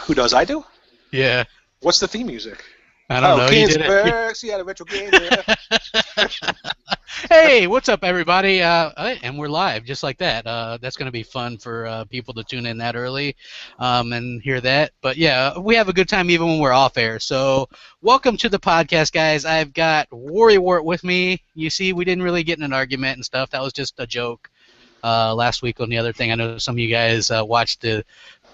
Who does? I do? Yeah. What's the theme music? I don't know. You did it. See, the retro game. Yeah. Hey, what's up, everybody? And we're live, just like that. That's going to be fun for people to tune in that early and hear that. But yeah, we have a good time even when we're off air. So welcome to the podcast, guys. I've got Worrywart with me. You see, we didn't really get in an argument and stuff. That was just a joke last week on the other thing. I know some of you guys watched the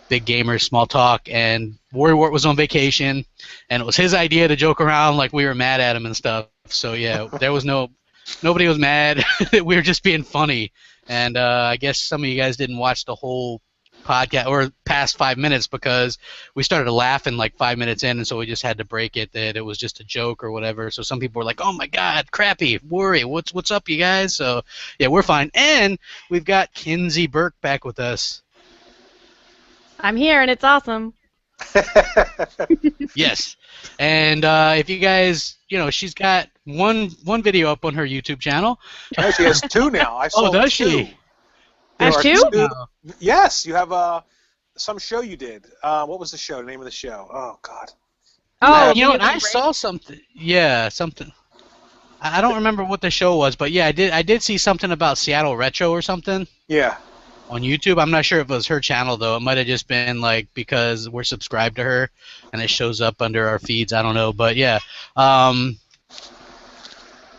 Big Gamers Small Talk, and Worrywart was on vacation, and it was his idea to joke around like we were mad at him and stuff. So yeah, there was nobody was mad. We were just being funny, and I guess some of you guys didn't watch the whole podcast or past 5 minutes because we started laughing like 5 minutes in, and so we just had to break it that it was just a joke or whatever. So some people were like, "Oh my God, crappy, Worry, what's up, you guys?" So yeah, we're fine, and we've got Kinsey Burke back with us. I'm here, and it's awesome. Yes, and if you guys, she's got one video up on her YouTube channel. No, she has two now. I saw does two. she? Has two? Yes, you have some show you did. What was the show? The name of the show? Oh God. Oh, you know what? I saw something. Yeah, something. I don't remember what the show was, but yeah, I did see something about Seattle Retro or something. Yeah. On YouTube. I'm not sure if it was her channel, though. It might have just been, like, because we're subscribed to her, and it shows up under our feeds. I don't know. But, yeah. Let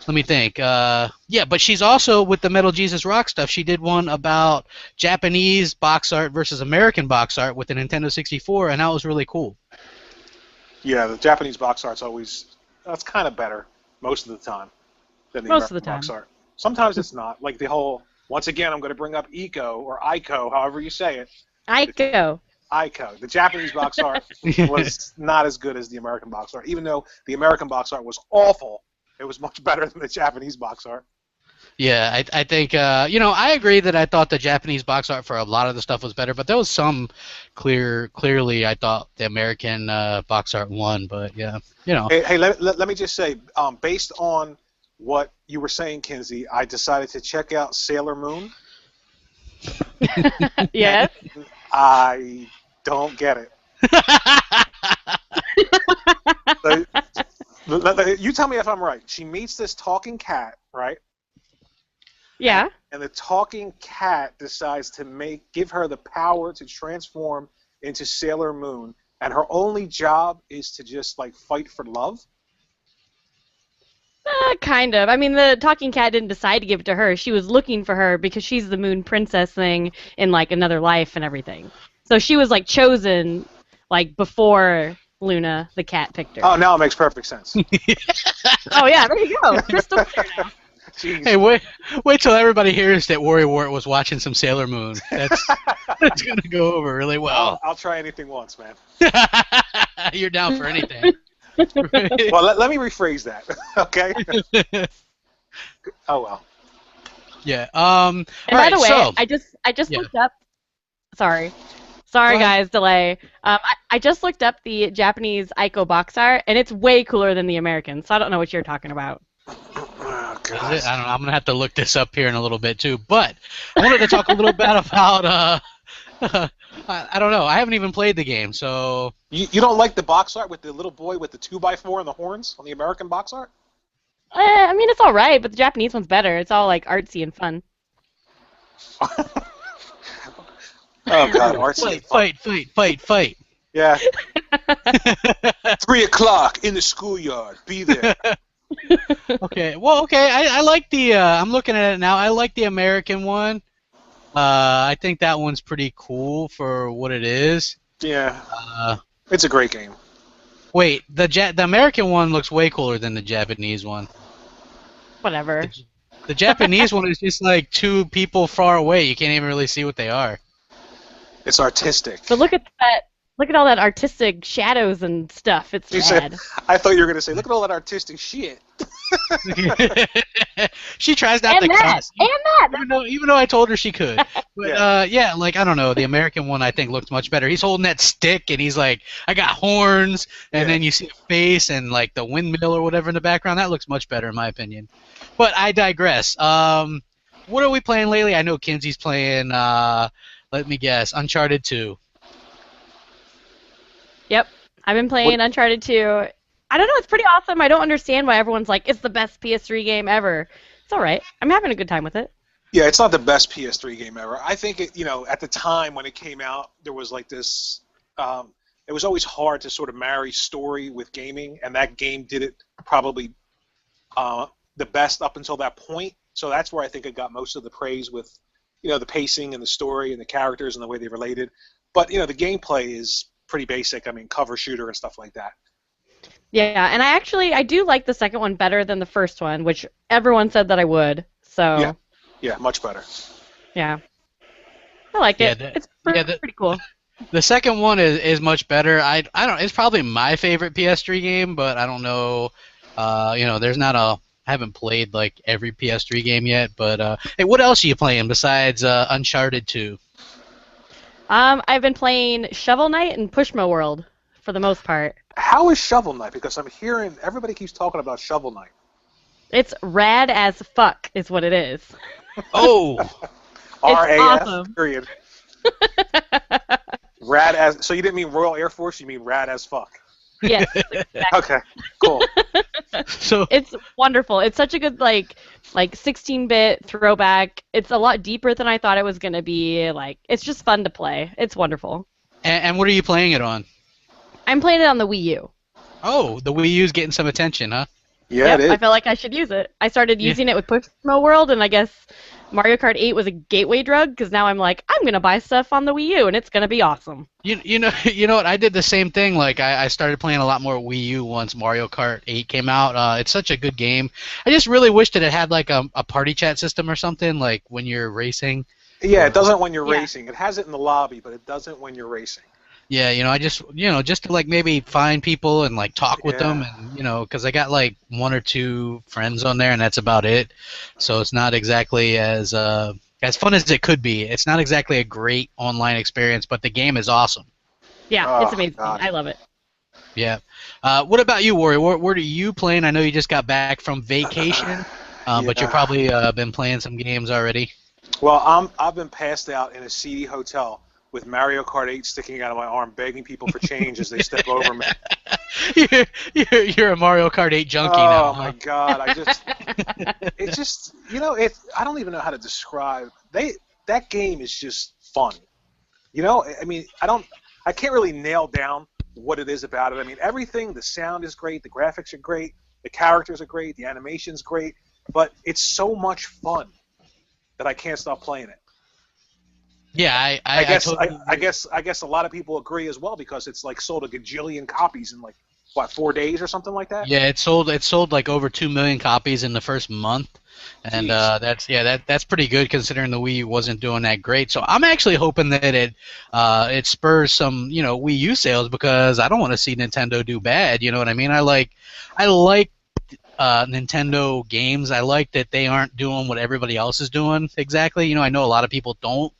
me think. Yeah, but she's also, with the Metal Jesus Rock stuff, she did one about Japanese box art versus American box art with the Nintendo 64, and that was really cool. Yeah, the Japanese box art's that's kind of better most of the time than the American box art. Sometimes it's not. Like the whole... Once again, I'm going to bring up Ico, however you say it. Ico. The Japanese box art was not as good as the American box art. Even though the American box art was awful, it was much better than the Japanese box art. Yeah, I think, I agree that I thought the Japanese box art for a lot of the stuff was better, but there was some clearly I thought the American box art won, but yeah, Hey, let me just say, based on what you were saying, Kinsey, I decided to check out Sailor Moon. Yes. I don't get it. You tell me if I'm right. She meets this talking cat, right? Yeah. And the talking cat decides to give her the power to transform into Sailor Moon, and her only job is to just like fight for love. Kind of. I mean, the talking cat didn't decide to give it to her. She was looking for her because she's the moon princess thing in, like, another life and everything. So she was, like, chosen, like, before Luna, the cat, picked her. Oh, now it makes perfect sense. Oh, yeah, there you go. Crystal clear now. Jeez. Hey, wait till everybody hears that Worrywart was watching some Sailor Moon. That's going to go over really well. I'll try anything once, man. You're down for anything. Well, let me rephrase that, okay? Oh well. Yeah. And by the way, I just looked up. Sorry, guys, delay. I just looked up the Japanese Ico box art, and it's way cooler than the American. So I don't know what you're talking about. Oh, I don't know. I'm gonna have to look this up here in a little bit too. But I wanted to talk a little bit about. I don't know. I haven't even played the game, so... You don't like the box art with the little boy with the 2x4 and the horns on the American box art? I mean, it's all right, but the Japanese one's better. It's all, like, artsy and fun. Oh, God, artsy. Fight. Yeah. 3 o'clock in the schoolyard. Be there. Okay. Well, okay. I like the... I'm looking at it now. I like the American one. I think that one's pretty cool for what it is. Yeah. It's a great game. Wait, the American one looks way cooler than the Japanese one. Whatever. The Japanese one is just like two people far away. You can't even really see what they are. It's artistic. But look at that. Look at all that artistic shadows and stuff. It's bad. I thought you were going to say, look at all that artistic shit. She tries not to cuss. And that! Even though I told her she could. But, yeah, like, I don't know. The American one, I think, looks much better. He's holding that stick, and he's like, I got horns, and then you see a face and, like, the windmill or whatever in the background. That looks much better, in my opinion. But I digress. What are we playing lately? I know Kinsey's playing, let me guess, Uncharted 2. Yep. I've been playing Uncharted 2. I don't know, it's pretty awesome. I don't understand why everyone's like, it's the best PS3 game ever. It's alright. I'm having a good time with it. Yeah, it's not the best PS3 game ever. I think at the time when it came out, there was like this. It was always hard to sort of marry story with gaming, and that game did it probably the best up until that point. So that's where I think it got most of the praise with, the pacing and the story and the characters and the way they related. But the gameplay is pretty basic. I mean, cover shooter and stuff like that. Yeah, and I do like the second one better than the first one, which everyone said that I would. So. Yeah, much better. Yeah. I like it. It's pretty cool. The second one is much better. I don't. It's probably my favorite PS3 game, but I don't know. There's not a. I haven't played like every PS3 game yet, but hey, what else are you playing besides Uncharted 2? I've been playing Shovel Knight and Pushmo World for the most part. How is Shovel Knight? Because I'm hearing everybody keeps talking about Shovel Knight. It's rad as fuck, is what it is. Oh, RAF, awesome. period. Rad as. So you didn't mean Royal Air Force, you mean rad as fuck. Yes. Exactly. Okay, cool. So it's wonderful. It's such a good like 16-bit throwback. It's a lot deeper than I thought it was gonna be. Like, it's just fun to play. It's wonderful. And what are you playing it on? I'm playing it on the Wii U. Oh, the Wii U's getting some attention, huh? Yeah, it is. I felt like I should use it. I started using it with Pushmo World, and I guess Mario Kart 8 was a gateway drug, because now I'm like, I'm going to buy stuff on the Wii U, and it's going to be awesome. You know what? I did the same thing. Like, I started playing a lot more Wii U once Mario Kart 8 came out. It's such a good game. I just really wish that it had, like, a party chat system or something, like when you're racing. Yeah, it doesn't when you're racing. It has it in the lobby, but it doesn't when you're racing. Yeah, I just, just to, like, maybe find people and, like, talk with them, and, because I got, like, 1 or 2 friends on there, and that's about it. So it's not exactly as fun as it could be. It's not exactly a great online experience, but the game is awesome. Yeah, it's amazing. God. I love it. Yeah. What about you, Warrior? What are you playing? I know you just got back from vacation, but you've probably been playing some games already. Well, I've been passed out in a seedy hotel with Mario Kart 8 sticking out of my arm, begging people for change as they step over me. You're a Mario Kart 8 junkie now. Oh my God! It's just, I don't even know how to describe. That game is just fun. I mean, I can't really nail down what it is about it. I mean, everything. The sound is great. The graphics are great. The characters are great. The animation's great. But it's so much fun that I can't stop playing it. Yeah, I guess a lot of people agree as well, because it's like sold a gajillion copies in like 4 days or something like that. Yeah, it sold like over 2 million copies in the first month, and that's pretty good considering the Wii wasn't doing that great. So I'm actually hoping that it spurs some Wii U sales, because I don't want to see Nintendo do bad. You know what I mean? I like Nintendo games. I like that they aren't doing what everybody else is doing exactly. I know a lot of people don't.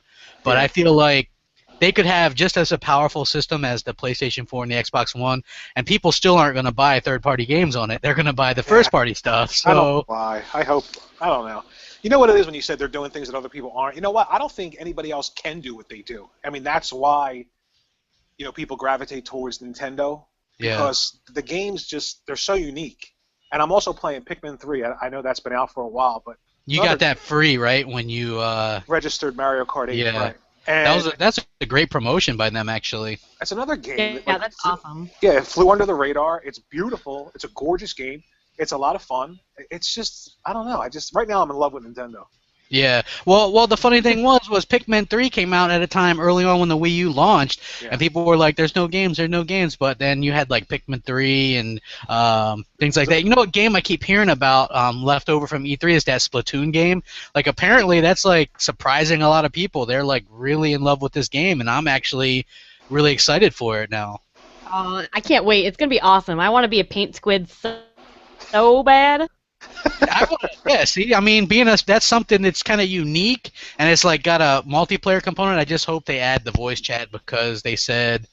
But I feel like they could have just as a powerful system as the PlayStation 4 and the Xbox One, and people still aren't going to buy third-party games on it. They're going to buy the first-party stuff. So I don't know why. I don't know. You know what it is when you said they're doing things that other people aren't? You know what? I don't think anybody else can do what they do. I mean, that's why people gravitate towards Nintendo, because the games they're so unique. And I'm also playing Pikmin 3. I know that's been out for a while, but you got that free, right, when you registered Mario Kart 8. Yeah, right. And that's a great promotion by them, actually. That's another game. Yeah, that's awesome. Yeah, it flew under the radar. It's beautiful. It's a gorgeous game. It's a lot of fun. It's just, I don't know. Right now I'm in love with Nintendo. Yeah. Well, the funny thing was Pikmin 3 came out at a time early on when the Wii U launched, and people were like, there's no games. But then you had, like, Pikmin 3 and things like that. You know what game I keep hearing about left over from E3 is that Splatoon game. Like, apparently that's, like, surprising a lot of people. They're, like, really in love with this game, and I'm actually really excited for it now. I can't wait. It's going to be awesome. I want to be a paint squid so bad. See, I mean, that's something that's kind of unique, and it's like got a multiplayer component. I just hope they add the voice chat, because they said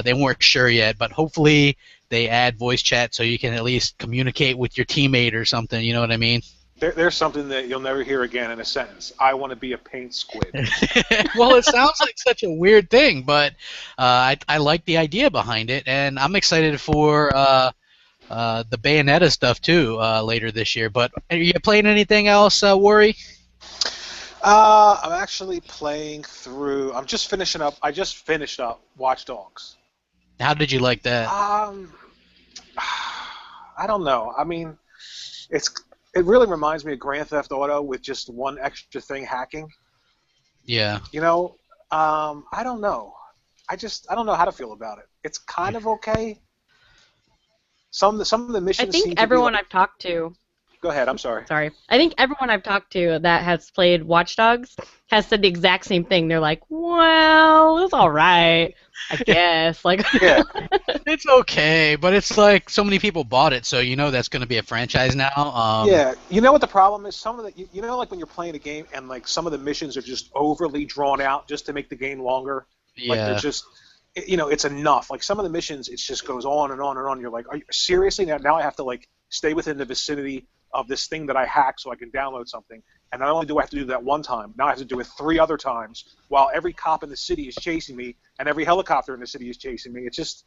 they weren't sure yet, but hopefully they add voice chat so you can at least communicate with your teammate or something. You know what I mean? There's something that you'll never hear again in a sentence. I want to be a paint squid. Well, it sounds like such a weird thing, but I like the idea behind it, and I'm excited for the Bayonetta stuff too later this year. But are you playing anything else, Worry? I'm actually playing through. I just finished up Watch Dogs. How did you like that? I don't know. I mean, it really reminds me of Grand Theft Auto with just one extra thing, hacking. Yeah. I don't know. I don't know how to feel about it. It's kind of okay. Some of the missions. I think everyone I've talked to. Go ahead. I'm sorry. Sorry. I think everyone I've talked to that has played Watch Dogs has said the exact same thing. They're like, "Well, it's all right, I guess." Like, yeah, it's okay, but it's like so many people bought it, so that's going to be a franchise now. Yeah, you know what the problem is? Some of the, like when you're playing a game and like some of the missions are just overly drawn out just to make the game longer. Yeah. Like they're just, it's enough. Like some of the missions, it just goes on and on and on. You're like, are you seriously now I have to like stay within the vicinity of this thing that I hacked so I can download something. And not only do I have to do that one time, now I have to do it 3 other times while every cop in the city is chasing me and every helicopter in the city is chasing me. It's just,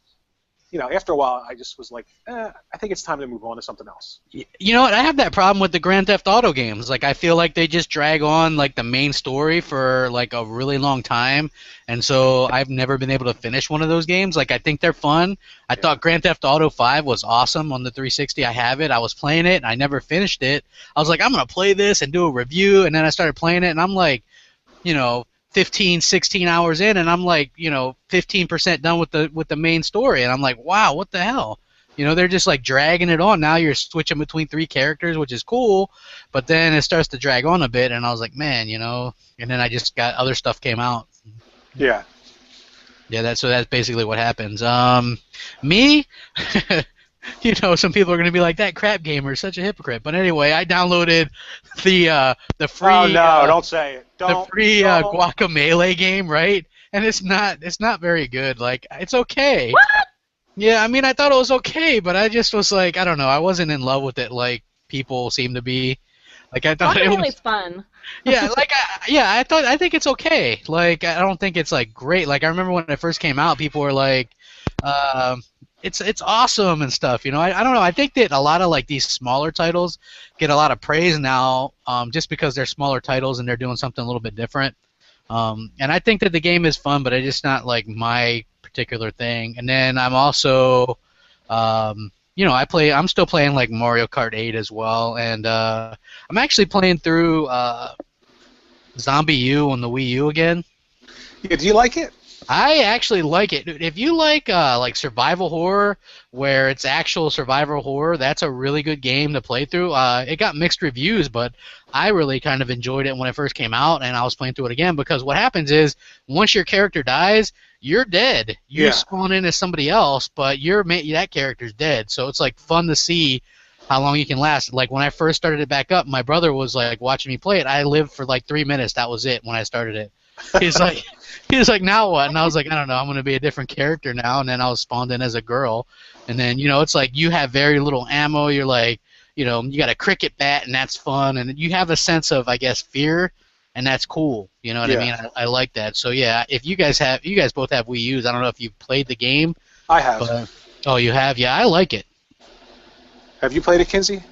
after a while I just was like, I think it's time to move on to something else. You know what? I have that problem with the Grand Theft Auto games. Like, I feel like they just drag on, like, the main story for, like, a really long time. And so I've never been able to finish one of those games. Like, I think they're fun. I thought Grand Theft Auto 5 was awesome on the 360. I have it. I was playing it. I never finished it. I was like, I'm going to play this and do a review. And then I started playing it, and I'm like, 15, 16 hours in, and I'm like, 15% done with the main story, and I'm like, wow, what the hell? They're just like dragging it on. Now you're switching between 3 characters, which is cool, but then it starts to drag on a bit, and I was like, man, and then I just got other stuff came out. Yeah. Yeah, that's basically what happens. Me, some people are gonna be like, that crap gamer is such a hypocrite. But anyway, I downloaded the free. Oh no! Don't say it. The free Guacamelee game, right? And it's not very good. Like, it's okay. What? Yeah, I mean, I thought it was okay, but I just was like, I don't know, I wasn't in love with it like people seem to be. Like, I thought it was fun. Yeah, like I think it's okay. Like, I don't think it's like great. Like, I remember when it first came out, people were like, it's awesome and stuff. I don't know. I think that a lot of like these smaller titles get a lot of praise now, just because they're smaller titles and they're doing something a little bit different. And I think that the game is fun, but it's just not like my particular thing. And then I'm also, I'm still playing like Mario Kart 8 as well, and I'm actually playing through Zombie U on the Wii U again. Yeah, do you like it? I actually like it. If you like survival horror, where it's actual survival horror, that's a really good game to play through. It got mixed reviews, but I really kind of enjoyed it when it first came out, and I was playing through it again because what happens is once your character dies, you're dead. You spawn in as somebody else, but that character's dead. So it's like fun to see how long you can last. Like when I first started it back up, my brother was like watching me play it. I lived for like 3 minutes. That was it when I started it. He's like, now what? And I was like, I don't know. I'm going to be a different character now. And then I was spawned in as a girl. And then, it's like you have very little ammo. You're like, you got a cricket bat, and that's fun. And you have a sense of, I guess, fear, and that's cool. You know what I mean? I like that. So, yeah, if you guys both have Wii U's, I don't know if you've played the game. I have. Oh, you have? Yeah, I like it. Have you played it, Kinsey?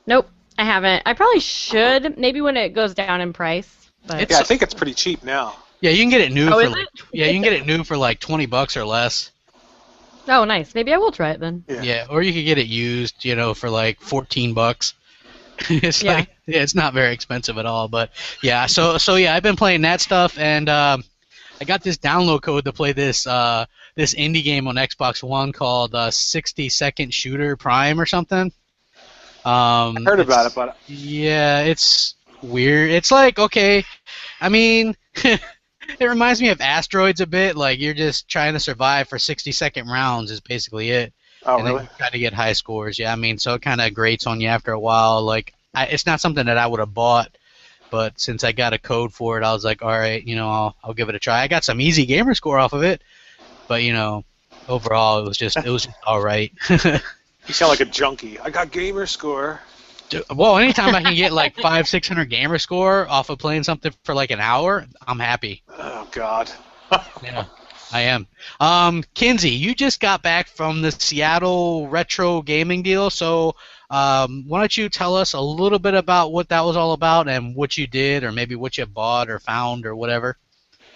Nope, I haven't. I probably should, maybe when it goes down in price. But. Yeah, I think it's pretty cheap now. Yeah, you can get it new you can get it new for like $20 or less. Oh, nice. Maybe I will try it then. Yeah, or you could get it used, for like $14. It's not very expensive at all, but yeah. So yeah, I've been playing that stuff, and I got this download code to play this indie game on Xbox One called 60-Second Shooter Prime or something. I heard about it, but yeah, it's weird. It's like, okay, I mean, it reminds me of Asteroids a bit. Like, you're just trying to survive for 60-second rounds is basically it. Oh, and really? Then you try to get high scores. Yeah, I mean, so it kind of grates on you after a while. Like, it's not something that I would have bought, but since I got a code for it, I was like, all right, I'll give it a try. I got some easy gamer score off of it, but overall, it was just all right. You sound like a junkie. I got gamer score. Well, anytime I can get like 500-600 gamer score off of playing something for like an hour, I'm happy. Oh God. Yeah, I am. Kinsey, you just got back from the Seattle retro gaming deal, so why don't you tell us a little bit about what that was all about and what you did, or maybe what you bought or found or whatever?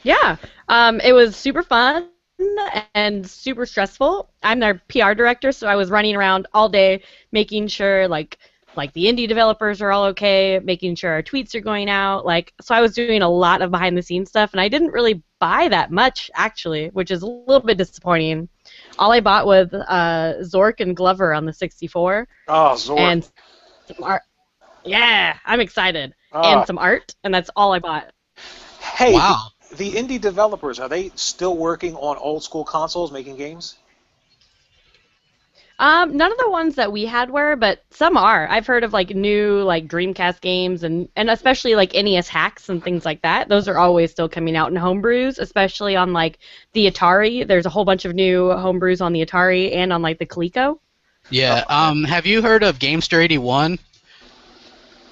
Yeah, it was super fun and super stressful. I'm their PR director, so I was running around all day making sure like the indie developers are all okay, making sure our tweets are going out. So I was doing a lot of behind the scenes stuff, and I didn't really buy that much actually, which is a little bit disappointing. All I bought was Zork and Glover on the 64. Oh, Zork. And some art. Yeah, I'm excited. Ah. And some art, and that's all I bought. Hey, Wow. the indie developers, are they still working on old school consoles making games? None of the ones that we had were, but some are. I've heard of like new like Dreamcast games and especially like NES hacks and things like that. Those are always still coming out in homebrews, especially on like the Atari. There's a whole bunch of new homebrews on the Atari and on like the Coleco. Yeah. Have you heard of Gamester 81?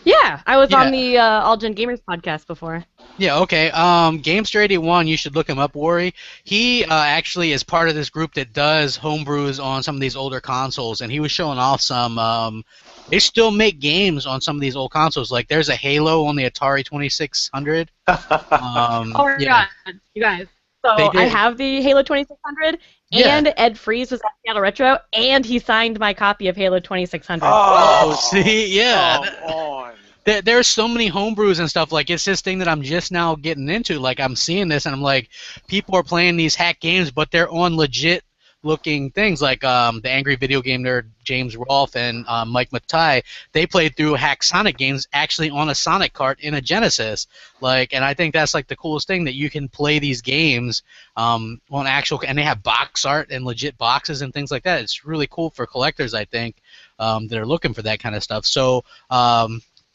Yeah, I was Yeah. on the All Gen Gamers podcast before. Yeah, okay. Gamester 81, you should look him up, Worry. He actually is part of this group that does homebrews on some of these older consoles, and he was showing off some. They still make games on some of these old consoles. Like there's a Halo on the Atari 2600. Oh my yeah. god, you guys. So They did. I have the Halo 2600, Yeah. and Ed Freeze was at Seattle Retro, and he signed my copy of Halo 2600. Oh, see, yeah. Come on. There's so many homebrews and stuff. Like it's this thing that I'm just now getting into. Like I'm seeing this and I'm like, people are playing these hack games, but they're on legit looking things. Like the Angry Video Game Nerd James Rolfe and Mike Matai, they played through hack Sonic games actually on a Sonic cart in a Genesis. Like, and I think that's like the coolest thing, that you can play these games on actual, and they have box art and legit boxes and things like that. It's really cool for collectors, I think, that are looking for that kind of stuff. So.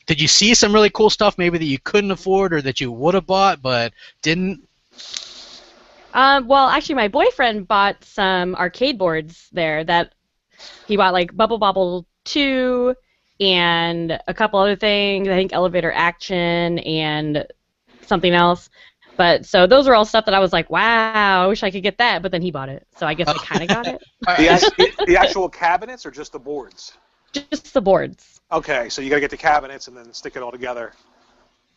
Did you see some really cool stuff maybe that you couldn't afford or that you would have bought but didn't? Well, actually, my boyfriend bought some arcade boards there that he bought, like Bubble Bobble 2 and a couple other things. I think Elevator Action and something else. But so those are all stuff that I was like, wow, I wish I could get that. But then he bought it, so I guess I kind of got it. The actual cabinets or just the boards? Just the boards. Okay, so you gotta get the cabinets and then stick it all together.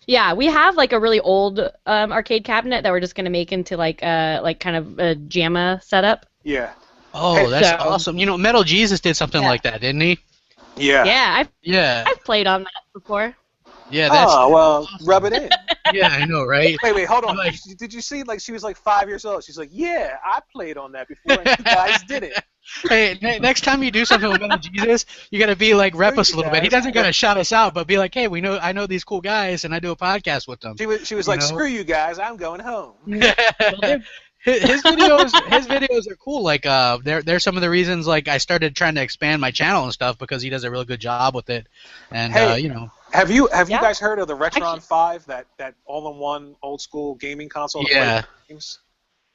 Yeah, we have like a really old arcade cabinet that we're just gonna make into like kind of a JAMA setup. Yeah. Oh, that's awesome. You know, Metal Jesus did something like that, didn't he? Yeah. Yeah, I've played on that before. Yeah, that's. Oh, well, rub it in. Yeah, I know, right? Wait, hold on. Like- Did you see, like, she was like 5 years old? She's like, yeah, I played on that before, and you guys did it. Hey, next time you do something with Metal Jesus, you gotta be like rep us a little bit. He doesn't gotta shout us out, but be like, hey, I know these cool guys, and I do a podcast with them. She was like, screw you guys, I'm going home. His videos are cool. Like they're some of the reasons like I started trying to expand my channel and stuff, because he does a really good job with it. And Hey, you know. Have you guys heard of the Retron 5, that all-in-one old school gaming console? To Yeah. play games?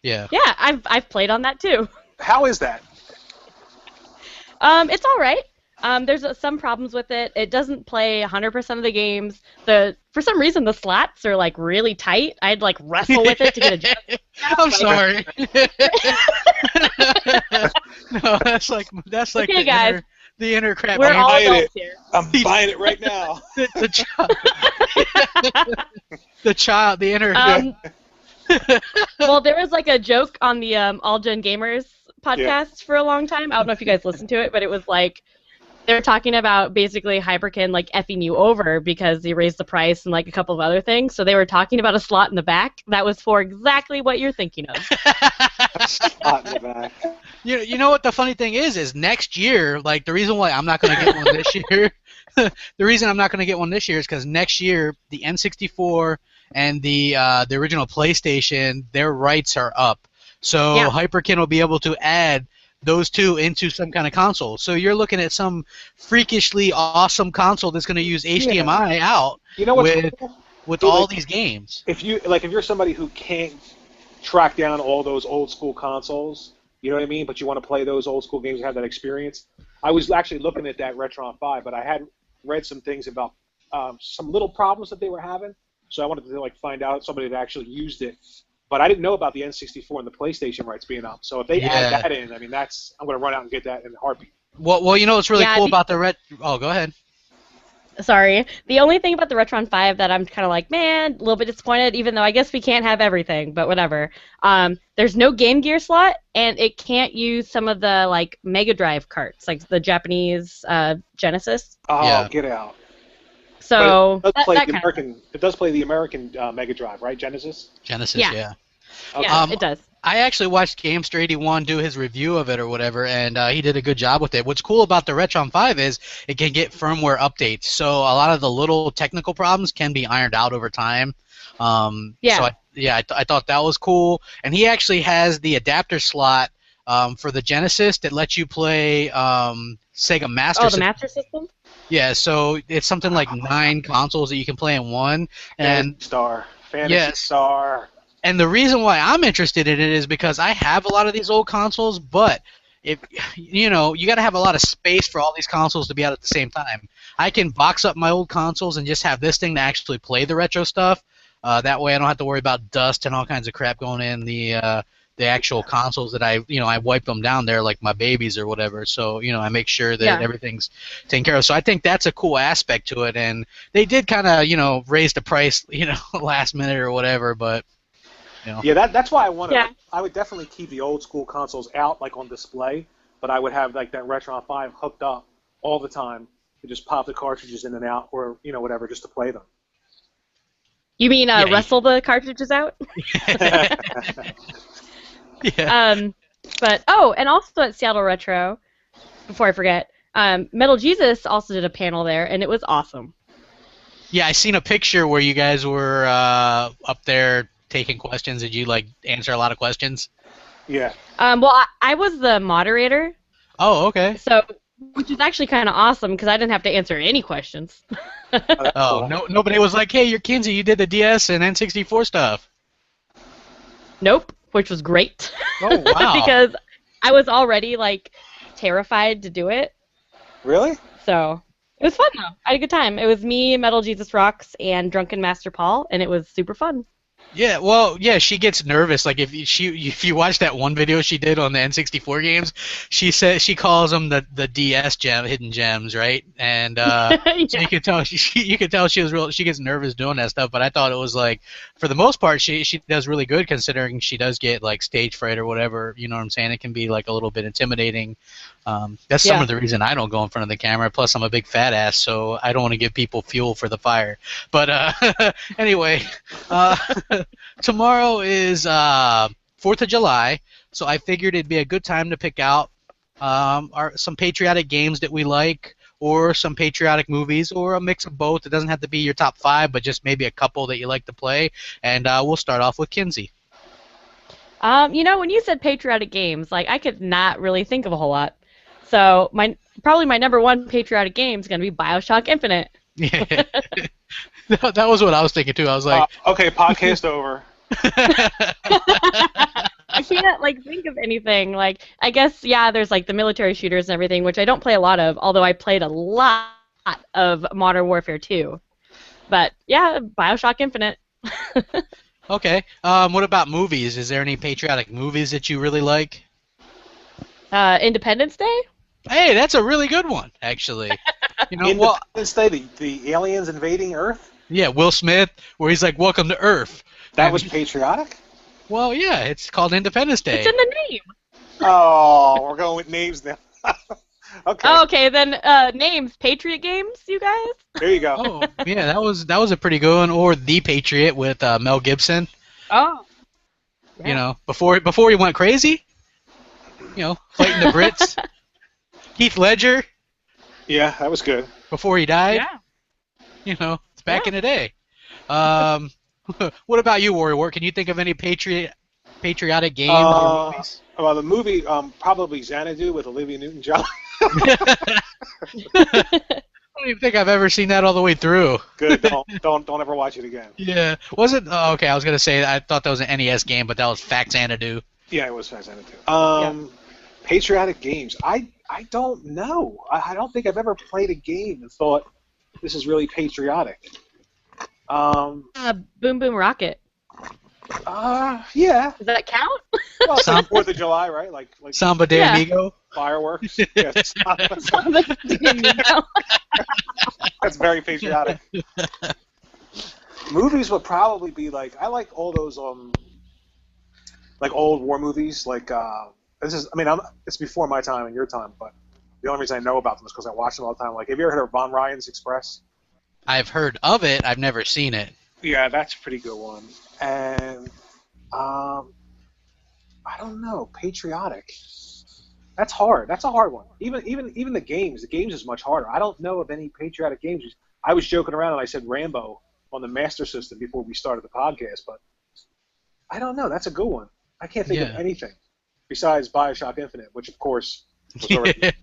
Yeah. Yeah, I've played on that too. How is that? It's all right. There's some problems with it. It doesn't play 100% of the games. For some reason, the slats are like really tight. I'd like wrestle with it to get a jump. I'm sorry. No, that's like Okay, the guys. the inner crap. We're game. all buying adults it. here. I'm buying it right now. the inner. Well, there was like a joke on the All Gen Gamers podcast for a long time. I don't know if you guys listened to it, but it was like they were talking about basically Hyperkin like effing you over because they raised the price and like a couple of other things. So they were talking about a slot in the back that was for exactly what you're thinking of. Slot in the back. You know what the funny thing is next year, like the reason why I'm not going to get one this year, the reason I'm not going to get one this year is because next year the N64 and the original PlayStation, their rights are up. So Hyperkin will be able to add those two into some kind of console. So you're looking at some freakishly awesome console that's going to use HDMI out with all these games. If you're somebody who can't track down all those old school consoles, you know what I mean, but you want to play those old school games and have that experience. I was actually looking at that Retron 5, but I had read some things about some little problems that they were having. So I wanted to like find out somebody that actually used it. But I didn't know about the N64 and the PlayStation rights being up. So if they add that in, I mean, I'm going to run out and get that in a heartbeat. Well, you know what's really cool about the Oh, go ahead. Sorry. The only thing about the Retron 5 that I'm kind of like, man, a little bit disappointed, even though I guess we can't have everything, but whatever. There's no Game Gear slot, and it can't use some of the like Mega Drive carts, like the Japanese Genesis. Oh, yeah. Get out. So it does play the American Mega Drive, right? Genesis? Genesis, yeah. Okay. Yeah, it does. I actually watched Gamester81 do his review of it or whatever, and he did a good job with it. What's cool about the Retron 5 is it can get firmware updates, so a lot of the little technical problems can be ironed out over time. So I thought that was cool. And he actually has the adapter slot for the Genesis that lets you play Sega Master System. Oh, the Master System? Yeah, so it's something like 9 consoles that you can play in one. And Fantasy Star. And the reason why I'm interested in it is because I have a lot of these old consoles, but if you got to have a lot of space for all these consoles to be out at the same time. I can box up my old consoles and just have this thing to actually play the retro stuff. That way I don't have to worry about dust and all kinds of crap going in the actual consoles that I wipe them down there like my babies or whatever. So, I make sure that everything's taken care of. So I think that's a cool aspect to it. And they did kind of, raise the price, last minute or whatever, but... Yeah, that's why I wanted. Yeah. I would definitely keep the old school consoles out, like on display, but I would have like that Retron 5 hooked up all the time to just pop the cartridges in and out, or whatever, just to play them. You mean wrestle the cartridges out? Yeah. But and also at Seattle Retro, before I forget, Metal Jesus also did a panel there, and it was awesome. Yeah, I seen a picture where you guys were up there taking questions. Did you answer a lot of questions? Yeah. Well, I was the moderator. Oh, okay. So, which is actually kind of awesome because I didn't have to answer any questions. Nobody was like, "Hey, you're Kinsey. You did the DS and N64 stuff." Nope, which was great. Oh wow! Because I was already terrified to do it. Really? So it was fun though. I had a good time. It was me, Metal Jesus Rocks, and Drunken Master Paul, and it was super fun. Yeah, well, yeah, she gets nervous. Like if you watch that one video she did on the N64 games, she says she calls them the DS hidden gems, right? And so you could tell she gets nervous doing that stuff. But I thought it was for the most part she does really good considering she does get stage fright or whatever. You know what I'm saying? It can be a little bit intimidating. That's some of the reason I don't go in front of the camera. Plus, I'm a big fat ass, so I don't want to give people fuel for the fire. But anyway. Tomorrow is 4th of July, so I figured it'd be a good time to pick out some patriotic games that we like, or some patriotic movies, or a mix of both. It doesn't have to be your top 5, but just maybe a couple that you like to play. And we'll start off with Kinsey. When you said patriotic games, I could not really think of a whole lot. So probably my number 1 patriotic game is going to be BioShock Infinite. Yeah. That was what I was thinking too. I was like, okay, podcast over. I can't think of anything. I guess there's the military shooters and everything, which I don't play a lot of. Although I played a lot of Modern Warfare 2. But yeah, BioShock Infinite. Okay. What about movies? Is there any patriotic movies that you really like? Independence Day. Hey, that's a really good one, actually. Independence Day, the aliens invading Earth? Yeah, Will Smith, where he's like, "Welcome to Earth." That was patriotic? Well, yeah, it's called Independence Day. It's in the name. Oh, we're going with names now. Okay. Oh, okay, then names. Patriot games, you guys? There you go. Oh, yeah, that was a pretty good one. Or The Patriot with Mel Gibson. Oh. Yeah. Before he went crazy. Fighting the Brits. Heath Ledger. Yeah, that was good. Before he died. Yeah. It's back in the day. What about you, Warrior? Can you think of any patriotic games or movies? Well, the movie, probably Xanadu with Olivia Newton-John. I don't even think I've ever seen that all the way through. Good. Don't ever watch it again. Yeah. Was it? Oh, okay. I was gonna say I thought that was an NES game, but that was Xanadu. Yeah, it was Xanadu. Patriotic games. I don't know. I don't think I've ever played a game and thought This is really patriotic. Boom Boom Rocket. Yeah. Does that count? Well, it's like 4th of July, right? Like Samba de Amigo? Fireworks. Yeah, Samba de Amigo. That's very patriotic. Movies would probably be like, I like all those like old war movies. Like it's before my time and your time, but the only reason I know about them is because I watch them all the time. Like, have you ever heard of Von Ryan's Express? I've heard of it. I've never seen it. Yeah, that's a pretty good one. And I don't know, patriotic. That's hard. That's a hard one. Even the games. The games is much harder. I don't know of any patriotic games. I was joking around and I said Rambo on the Master System before we started the podcast, but I don't know. That's a good one. I can't think of anything besides BioShock Infinite, which of course was already.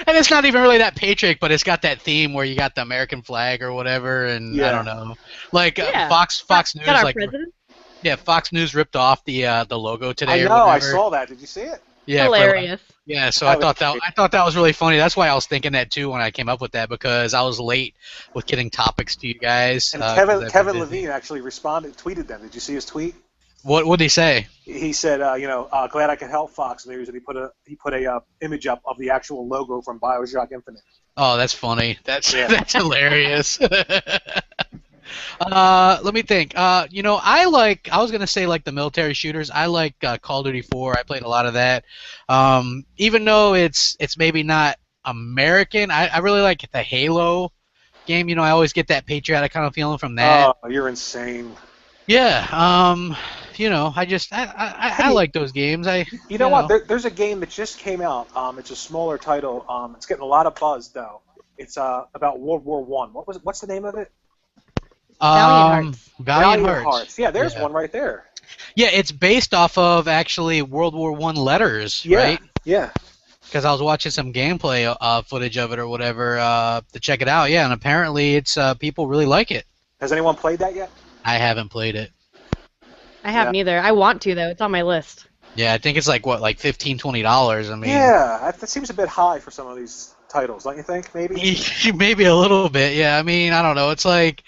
And it's not even really that patriotic, but it's got that theme where you got the American flag or whatever, and I don't know, like Fox News, got our like president? Fox News ripped off the logo today. I know, I saw that. Did you see it? Yeah, hilarious. So I thought that was really funny. That's why I was thinking that too when I came up with that, because I was late with getting topics to you guys. And Kevin Levine actually tweeted them. Did you see his tweet? What did he say? He said, glad I could help Fox News, and he put a image up of the actual logo from BioShock Infinite. Oh, that's funny. That's hilarious. Let me think. I was gonna say like the military shooters. I like Call of Duty 4. I played a lot of that. Even though it's maybe not American, I really like the Halo game. I always get that patriotic kind of feeling from that. Oh, you're insane. Yeah. I like those games. You know what? There's a game that just came out. It's a smaller title. It's getting a lot of buzz though. It's about World War I. What's the name of it? Valiant Hearts. Yeah, there's one right there. Yeah, it's based off of actually World War I letters, right? Yeah. Because I was watching some gameplay footage of it or whatever to check it out. Yeah, and apparently it's people really like it. Has anyone played that yet? I haven't played it. I haven't either. I want to though. It's on my list. Yeah, I think it's like $15, $20. I mean. Yeah, that seems a bit high for some of these titles, don't you think? Maybe. Maybe a little bit. Yeah, I mean, I don't know. It's like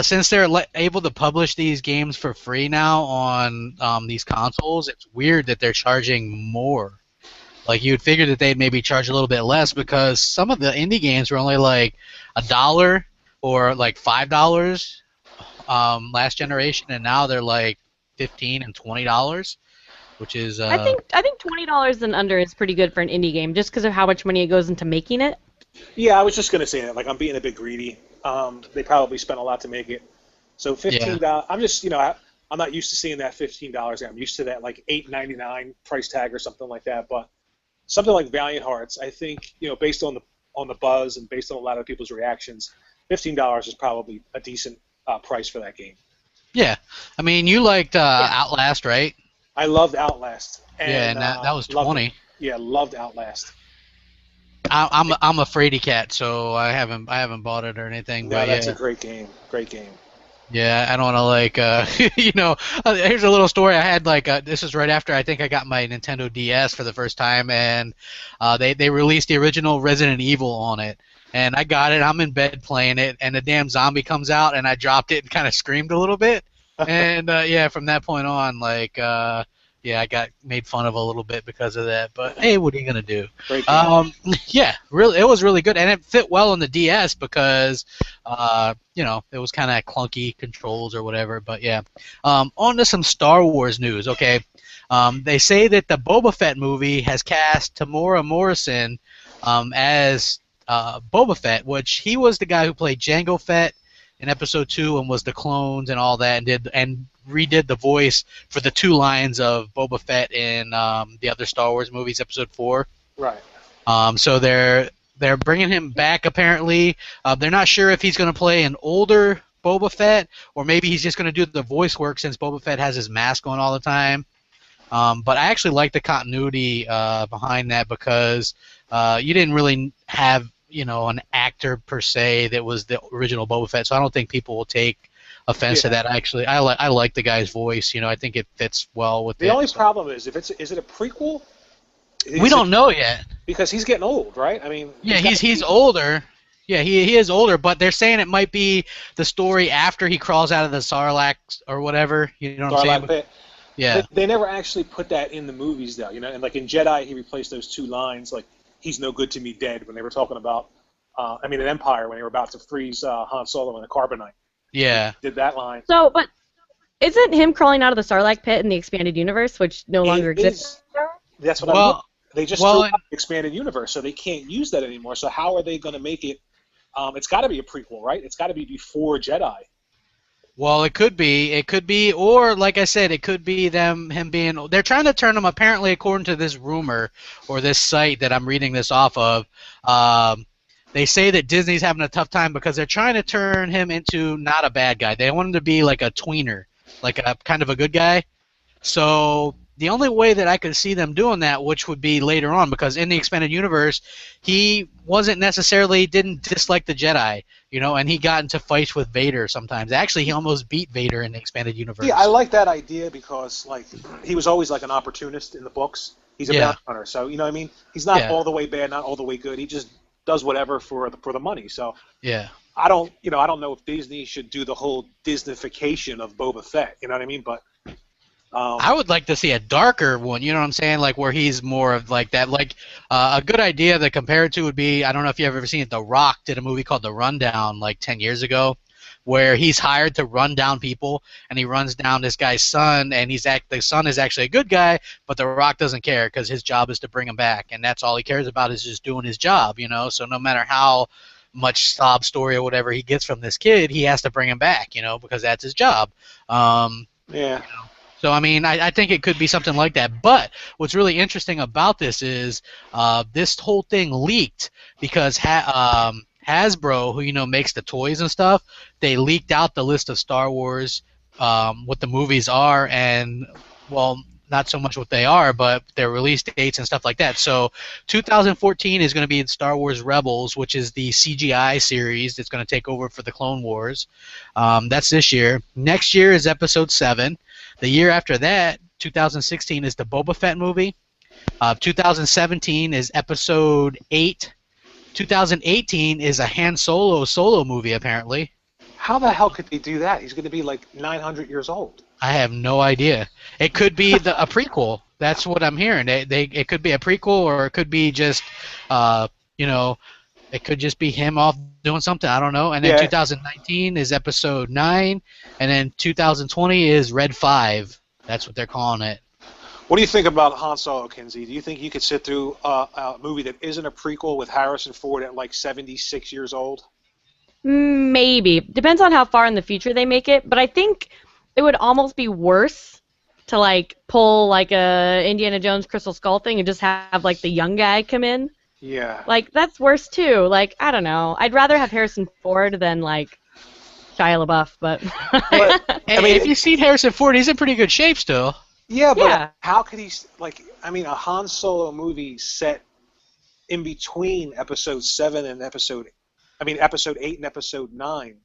since they're able to publish these games for free now on these consoles, it's weird that they're charging more. Like you'd figure that they'd maybe charge a little bit less because some of the indie games were only like $1 or like $5 last generation, and now they're like $15 and $20, which is. I think $20 and under is pretty good for an indie game, just because of how much money it goes into making it. Yeah, I was just gonna say that. Like, I'm being a bit greedy. They probably spent a lot to make it. So $15. Yeah. I'm just, I'm not used to seeing that $15. I'm used to that like $8.99 price tag or something like that. But something like Valiant Hearts, I think, based on the buzz and based on a lot of people's reactions, $15 is probably a decent price for that game. Yeah, I mean, you liked Outlast, right? I loved Outlast. And that was $20. Yeah, loved Outlast. I'm a fraidy cat, so I haven't bought it or anything. No, but that's a great game. Great game. Yeah, I don't want to here's a little story. I had this is right after I think I got my Nintendo DS for the first time, and they released the original Resident Evil on it. And I got it. I'm in bed playing it, and the damn zombie comes out, and I dropped it and kind of screamed a little bit. And from that point on, I got made fun of a little bit because of that. But hey, what are you gonna do? Great game. Really, it was really good, and it fit well on the DS because it was kind of clunky controls or whatever. But yeah, on to some Star Wars news. Okay, they say that the Boba Fett movie has cast Tamora Morrison as Boba Fett, which he was the guy who played Jango Fett in Episode 2 and was the clones and all that, and redid the voice for the 2 lines of Boba Fett in the other Star Wars movies, Episode 4. Right. So they're bringing him back apparently. They're not sure if he's going to play an older Boba Fett or maybe he's just going to do the voice work since Boba Fett has his mask on all the time. But I actually like the continuity behind that because you didn't really have an actor per se that was the original Boba Fett, so I don't think people will take offense to that. Actually, I like the guy's voice. I think it fits well with the only problem is is it a prequel? We don't know yet because he's getting old, right? I mean, he's older. Yeah, he is older, but they're saying it might be the story after he crawls out of the Sarlacc or whatever. You know what I'm saying? Pit. Yeah. They never actually put that in the movies, though. You know, and like in Jedi, he replaced those two lines, like "He's no good to me, dead," when they were talking about, in Empire, when they were about to freeze Han Solo in a carbonite. Yeah. Did that line? So, but isn't him crawling out of the Sarlacc pit in the expanded universe, which no longer exists? That's what they just threw out the expanded universe, so they can't use that anymore. So how are they going to make it? It's got to be a prequel, right? It's got to be before Jedi. Well, it could be, or like I said, it could be him being. They're trying to turn him. Apparently, according to this rumor or this site that I'm reading this off of, they say that Disney's having a tough time because they're trying to turn him into not a bad guy. They want him to be like a tweener, like a kind of a good guy. So the only way that I could see them doing that, which would be later on, because in the expanded universe, he didn't dislike the Jedi, and he got into fights with Vader sometimes. Actually, he almost beat Vader in the expanded universe. Yeah, I like that idea because, like, he was always like an opportunist in the books. He's a bounty hunter, so you know what I mean. He's not all the way bad, not all the way good. He just does whatever for the money. So yeah. I don't know if Disney should do the whole Disneyfication of Boba Fett. You know what I mean? But I would like to see a darker one, you know what I'm saying? Like where he's more of like that. Like a good idea to compare it to would be, I don't know if you've ever seen it, The Rock did a movie called The Rundown like 10 years ago where he's hired to run down people and he runs down this guy's son and the son is actually a good guy, but The Rock doesn't care because his job is to bring him back and that's all he cares about is just doing his job, So no matter how much sob story or whatever he gets from this kid, he has to bring him back, because that's his job. Yeah. So, I mean, I think it could be something like that. But what's really interesting about this is this whole thing leaked because Hasbro, who, makes the toys and stuff, they leaked out the list of Star Wars, what the movies are, and, well, not so much what they are, but their release dates and stuff like that. So 2014 is going to be Star Wars Rebels, which is the CGI series that's going to take over for the Clone Wars. That's this year. Next year is Episode 7. The year after that, 2016, is the Boba Fett movie. 2017 is Episode 8. 2018 is a Han Solo movie, apparently. How the hell could they do that? He's going to be like 900 years old. I have no idea. It could be a prequel. That's what I'm hearing. It could be a prequel, or it could be just, it could just be him off doing something. I don't know. And then 2019 is Episode 9, and then 2020 is Red 5. That's what they're calling it. What do you think about Han Solo, Kinsey? Do you think you could sit through a movie that isn't a prequel with Harrison Ford at like 76 years old? Maybe. Depends on how far in the future they make it, but I think it would almost be worse to like pull like a Indiana Jones Crystal Skull thing and just have like the young guy come in. Yeah. Like that's worse too. Like I don't know. I'd rather have Harrison Ford than like Shia LaBeouf, but I mean, if you see Harrison Ford, he's in pretty good shape still. Yeah, but how could he a Han Solo movie set in between Episode 7 and Episode 8 and Episode 9.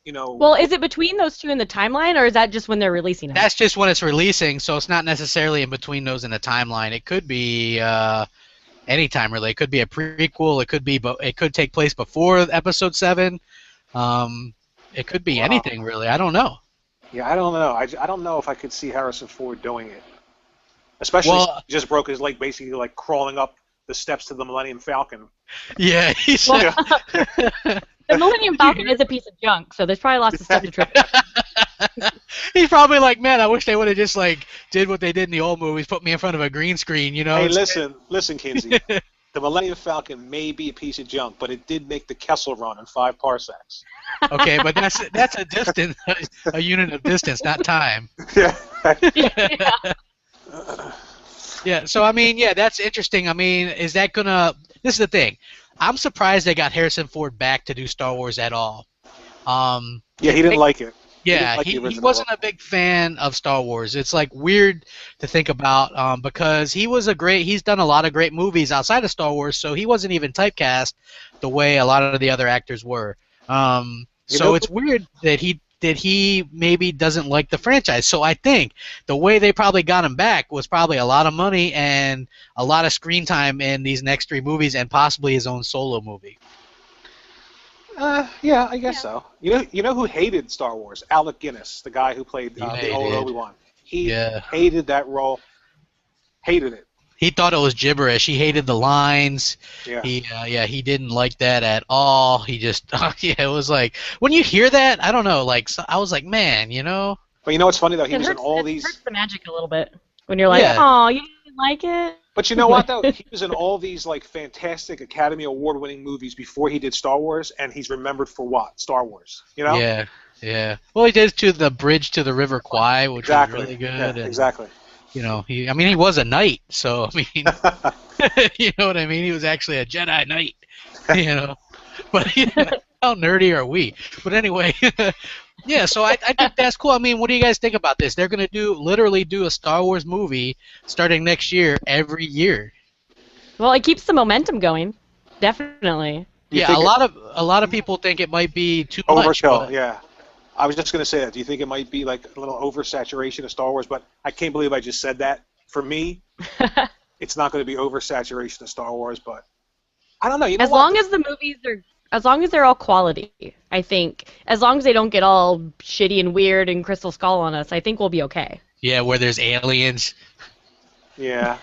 Well, is it between those two in the timeline, or is that just when they're releasing it? That's just when it's releasing, so it's not necessarily in between those in the timeline. It could be any time really. It could be a prequel. It could take place before Episode 7. It could be anything really. I don't know. Yeah, I don't know. I don't know if I could see Harrison Ford doing it, especially since he just broke his leg, basically like crawling up the steps to the Millennium Falcon. Yeah, the Millennium Falcon is a piece of junk, so there's probably lots of stuff to trip. He's probably like, man, I wish they would have just like did what they did in the old movies, put me in front of a green screen, Hey, listen, Kinsey. The Millennium Falcon may be a piece of junk, but it did make the Kessel Run in 5 parsecs. Okay, but that's a distance, a unit of distance, not time. Yeah. Yeah. So I mean, that's interesting. I mean, is that gonna? This is the thing. I'm surprised they got Harrison Ford back to do Star Wars at all. Yeah, he didn't like it. Yeah, he wasn't a big fan of Star Wars. It's like weird to think about because he's done a lot of great movies outside of Star Wars, so he wasn't even typecast the way a lot of the other actors were. So it's weird that he maybe doesn't like the franchise. So I think the way they probably got him back was probably a lot of money and a lot of screen time in these next 3 movies and possibly his own solo movie. Yeah, I guess so. You know who hated Star Wars? Alec Guinness, the guy who played the old Obi-Wan. He hated that role. Hated it. He thought it was gibberish. He hated the lines. Yeah. He didn't like that at all. He just it was like when you hear that, I don't know, like I was like, man, you know. But you know what's funny though? He was in all these. It hurts the magic a little bit when you're like, oh, you didn't like it. But you know what though? He was in all these like fantastic Academy Award-winning movies before he did Star Wars, and he's remembered for what? Star Wars. You know? Yeah. Yeah. Well, he did to the Bridge to the River Kwai, which was really good. Yeah, and, exactly. You know, he was a knight, so I mean, you know what I mean? He was actually a Jedi Knight, you know. But how nerdy are we? But anyway, yeah. So I think that's cool. I mean, what do you guys think about this? They're gonna literally do a Star Wars movie starting next year every year. Well, it keeps the momentum going, definitely. Yeah, a lot of people think it might be too much. Overkill, yeah. I was just going to say that. Do you think it might be like a little oversaturation of Star Wars? But I can't believe I just said that. For me, it's not going to be oversaturation of Star Wars, but I don't know. You know as long as the movies as long as they're all quality, I think. As long as they don't get all shitty and weird and Crystal Skull on us, I think we'll be okay. Yeah, where there's aliens. Yeah.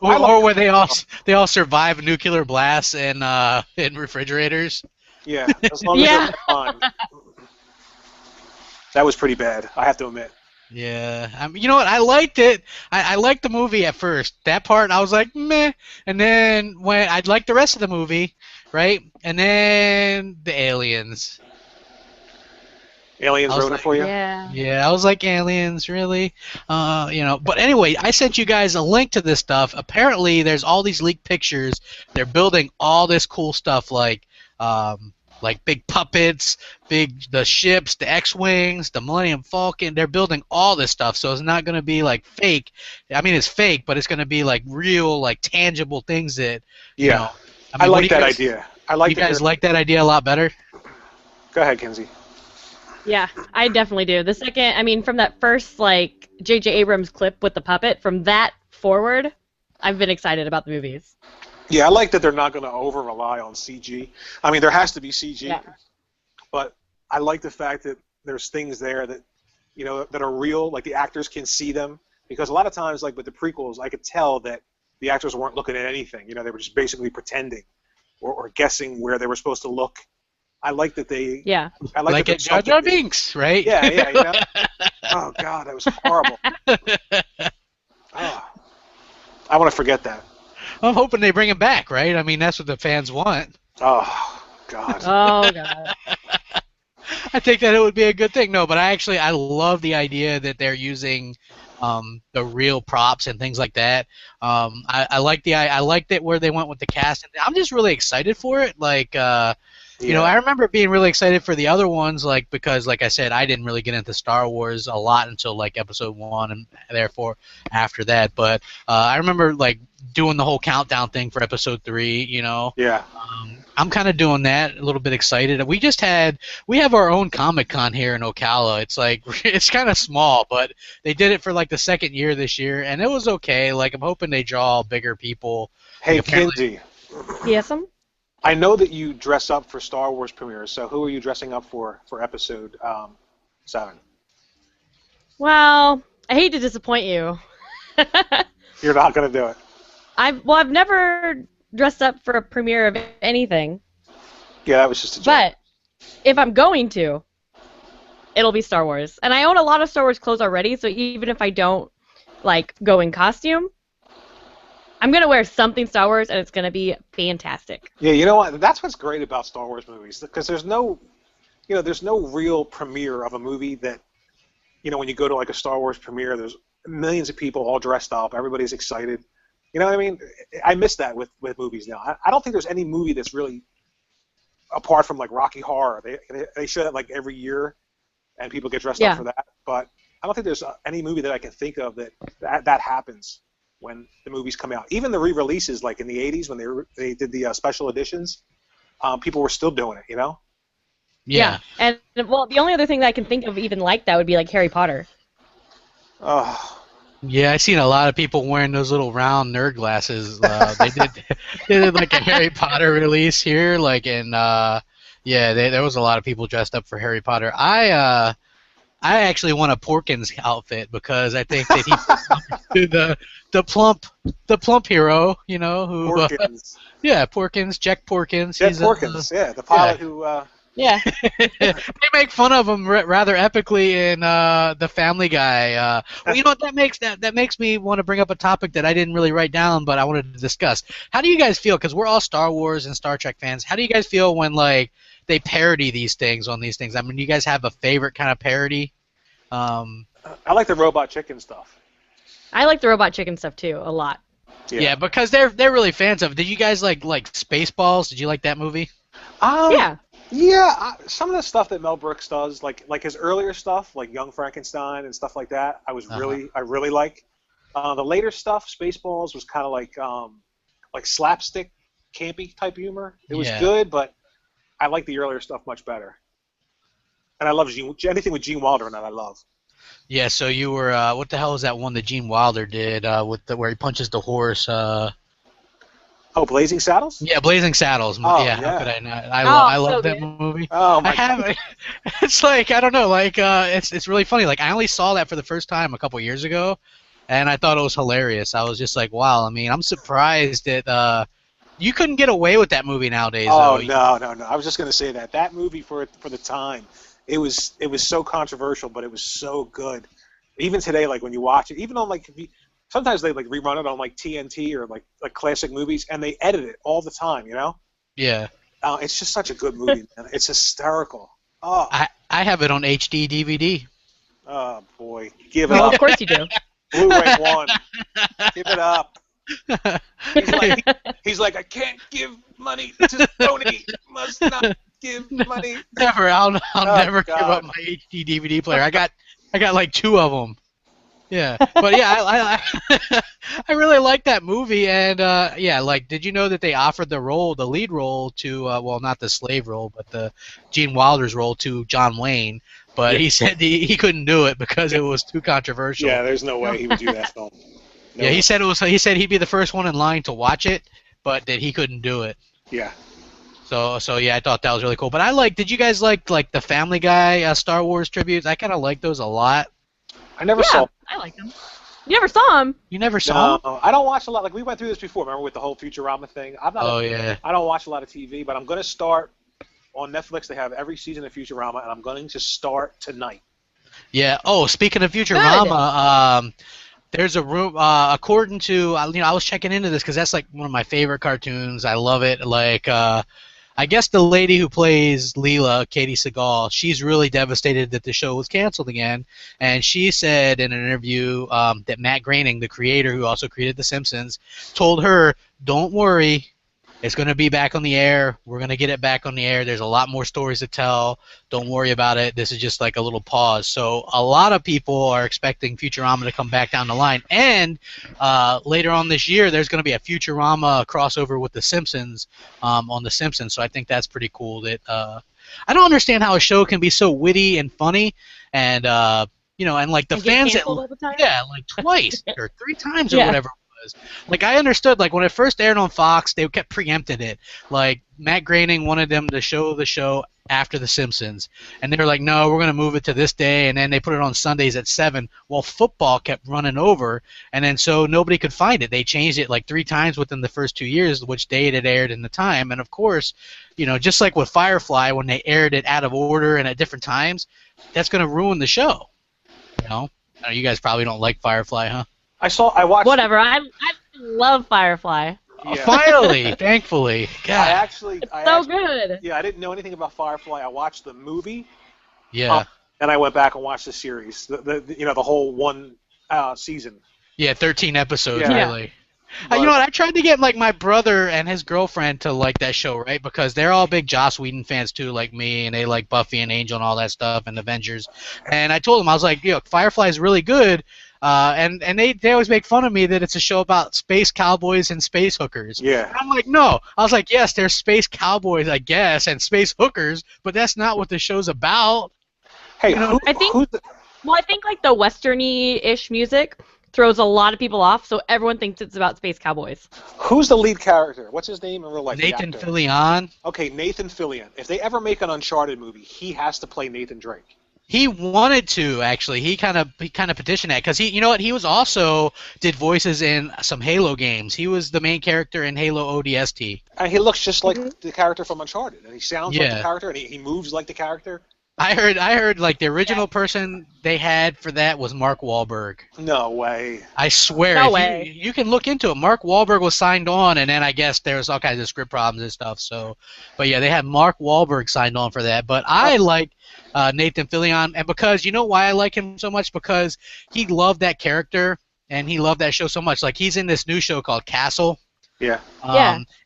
Or where they all survive nuclear blasts in refrigerators. Yeah, as long as they're fine. That was pretty bad, I have to admit. Yeah, you know what? I liked it. I liked the movie at first. That part, I was like, meh. And then when I liked the rest of the movie, right? And then the aliens. Aliens ruined it for you? Yeah. Yeah, I was like, aliens, really? You know. But anyway, I sent you guys a link to this stuff. Apparently, there's all these leaked pictures. They're building all this cool stuff, like big puppets, the ships, the X-Wings, the Millennium Falcon. They're building all this stuff, so it's not going to be like fake. I mean, it's fake, but it's going to be like real, like tangible things that. You know, I like that idea. You guys like that idea a lot better? Go ahead, Kinsey. Yeah, I definitely do. The second, I mean, from that first like J.J. Abrams clip with the puppet, from that forward, I've been excited about the movies. Yeah, I like that they're not going to over-rely on CG. I mean, there has to be CG, but I like the fact that there's things there that, you know, that are real, like the actors can see them. Because a lot of times, like with the prequels, I could tell that the actors weren't looking at anything. You know, they were just basically pretending or guessing where they were supposed to look. I like that they... Yeah. I like at Jar Jar Binks, right? Yeah, you know? Oh, God, that was horrible. Oh, I want to forget that. I'm hoping they bring him back, right? I mean, that's what the fans want. Oh, God. Oh, God. I think that it would be a good thing. No, but I love the idea that they're using the real props and things like that. I liked it where they went with the cast, and I'm just really excited for it. Like, you know, I remember being really excited for the other ones, like because, like I said, I didn't really get into Star Wars a lot until like Episode 1, and therefore after that. But I remember like doing the whole countdown thing for Episode 3. You know. Yeah. I'm kind of doing that, a little bit excited. We have our own Comic-Con here in Ocala. It's like, it's kind of small, but they did it for like the second year this year, and it was okay. Like, I'm hoping they draw bigger people. Hey, like, Kinsey. Yes, I know that you dress up for Star Wars premieres, so who are you dressing up for Episode 7? Well, I hate to disappoint you. You're not going to do it. I've never dressed up for a premiere of anything. Yeah, that was just a joke. But if I'm going to, it'll be Star Wars. And I own a lot of Star Wars clothes already, so even if I don't like go in costume, I'm going to wear something Star Wars, and it's going to be fantastic. Yeah, you know what? That's what's great about Star Wars movies, because there's no real premiere of a movie that, you know, when you go to like a Star Wars premiere, there's millions of people all dressed up, everybody's excited. You know what I mean? I miss that with movies now. I don't think there's any movie that's really, apart from like Rocky Horror, they show that like every year, and people get dressed up for that. But I don't think there's any movie that I can think of that happens when the movies come out. Even the re-releases, like in the 80s when they did the special editions, people were still doing it, you know? Yeah. And, well, the only other thing that I can think of even like that would be like Harry Potter. Oh. Yeah, I've seen a lot of people wearing those little round nerd glasses. They did like a Harry Potter release here, like in Yeah, there was a lot of people dressed up for Harry Potter. I actually want a Porkins outfit because I think that he to the plump hero, you know, who Porkins. yeah, Porkins, Jack Porkins. Jack Porkins, yeah, the pilot who. Yeah. They make fun of him rather epically in the Family Guy. Well, you know what? That makes me want to bring up a topic that I didn't really write down, but I wanted to discuss. How do you guys feel? Because we're all Star Wars and Star Trek fans. How do you guys feel when like they parody these things on these things? I mean, you guys have a favorite kind of parody? I like the Robot Chicken stuff. I like the Robot Chicken stuff too a lot. Yeah, because they're really fans of. Did you guys like Spaceballs? Did you like that movie? Yeah. Yeah, some of the stuff that Mel Brooks does, like his earlier stuff, like Young Frankenstein and stuff like that, I really like. The later stuff, Spaceballs, was kind of like slapstick, campy type humor. It was good, but I like the earlier stuff much better. And I love anything with Gene Wilder in that. I love. Yeah, so you were what the hell is that one that Gene Wilder did with where he punches the horse? Oh, Blazing Saddles? Yeah, Blazing Saddles. Oh, yeah, how could I not? I love that movie. Oh my God. It's like I don't know, like it's really funny. Like I only saw that for the first time a couple years ago, and I thought it was hilarious. I was just like, wow. I mean, I'm surprised that you couldn't get away with that movie nowadays. Oh no. I was just gonna say that movie for the time, it was so controversial, but it was so good. Even today, like when you watch it, even on like. Sometimes they like rerun it on like TNT or like classic movies, and they edit it all the time. You know? Yeah. It's just such a good movie, man. It's hysterical. Oh. I have it on HD DVD. Oh boy, give it up. Well, of course you do. Blu-ray 1. Give it up. He's like, I can't give money to Tony. Must not give money. Never. I'll never give up my HD DVD player. I got like 2 of them. Yeah, but yeah, I really like that movie, and yeah, like, did you know that they offered the lead role to, well, not the slave role, but the Gene Wilder's role to John Wayne, but he said he couldn't do it because it was too controversial. Yeah, there's no way he would do that film. No yeah, way. he said he'd be the first one in line to watch it, but that he couldn't do it. Yeah. So yeah, I thought that was really cool. But did you guys like the Family Guy Star Wars tributes? I kind of like those a lot. I never saw. I like them. You never saw them? You never saw them? No, I don't watch a lot. Like we went through this before. Remember with the whole Futurama thing? I'm not. Yeah. I don't watch a lot of TV, but I'm going to start on Netflix. They have every season of Futurama, and I'm going to start tonight. Yeah. Oh, speaking of Futurama, there's a room. According to I was checking into this because that's like one of my favorite cartoons. I love it. Like. I guess the lady who plays Leela, Katie Seagal, she's really devastated that the show was canceled again. And she said in an interview that Matt Groening, the creator who also created The Simpsons, told her, don't worry, it's going to be back on the air. We're going to get it back on the air. There's a lot more stories to tell. Don't worry about it. This is just like a little pause. So a lot of people are expecting Futurama to come back down the line. And later on this year, there's going to be a Futurama crossover with The Simpsons on The Simpsons. So I think that's pretty cool. That I don't understand how a show can be so witty and funny and and like the fans like twice or 3 times or whatever. Like I understood, like when it first aired on Fox, they kept preempting it. Like Matt Groening wanted them to show the show after The Simpsons, and they were like, "No, we're going to move it to this day." And then they put it on Sundays at 7. Well, football kept running over, and then so nobody could find it. They changed it like 3 times within the first 2 years, which day it had aired in the time. And of course, just like with Firefly, when they aired it out of order and at different times, that's going to ruin the show. You guys probably don't like Firefly, huh? I watched. Whatever. I love Firefly. Yeah. Finally, thankfully. God. So good. Yeah, I didn't know anything about Firefly. I watched the movie. Yeah. And I went back and watched the series. The whole one season. Yeah, 13 episodes, Yeah. really. You know what? I tried to get like my brother and his girlfriend to like that show, right? Because they're all big Joss Whedon fans too, like me, and they like Buffy and Angel and all that stuff and Avengers. And I told them, I was like, Firefly is really good. And they always make fun of me that it's a show about space cowboys and space hookers. Yeah. And I'm like, no. I was like, yes, there's space cowboys, I guess, and space hookers, but that's not what the show's about. Hey, I think like the westerny-ish music throws a lot of people off, so everyone thinks it's about space cowboys. Who's the lead character? What's his name in real life? Nathan Fillion. Okay, Nathan Fillion. If they ever make an Uncharted movie, he has to play Nathan Drake. He wanted to, actually. He kind of petitioned that because you know what? He was also did voices in some Halo games. He was the main character in Halo ODST. And he looks just like the character from Uncharted, and he sounds like the character, and he moves like the character. I heard like the original person they had for that was Mark Wahlberg. No way. I swear. No way. You can look into it. Mark Wahlberg was signed on, and then I guess there was all kinds of script problems and stuff. So, but yeah, they had Mark Wahlberg signed on for that. But I like Nathan Fillion, and because you know why I like him so much, because he loved that character and he loved that show so much. Like he's in this new show called Castle. Yeah.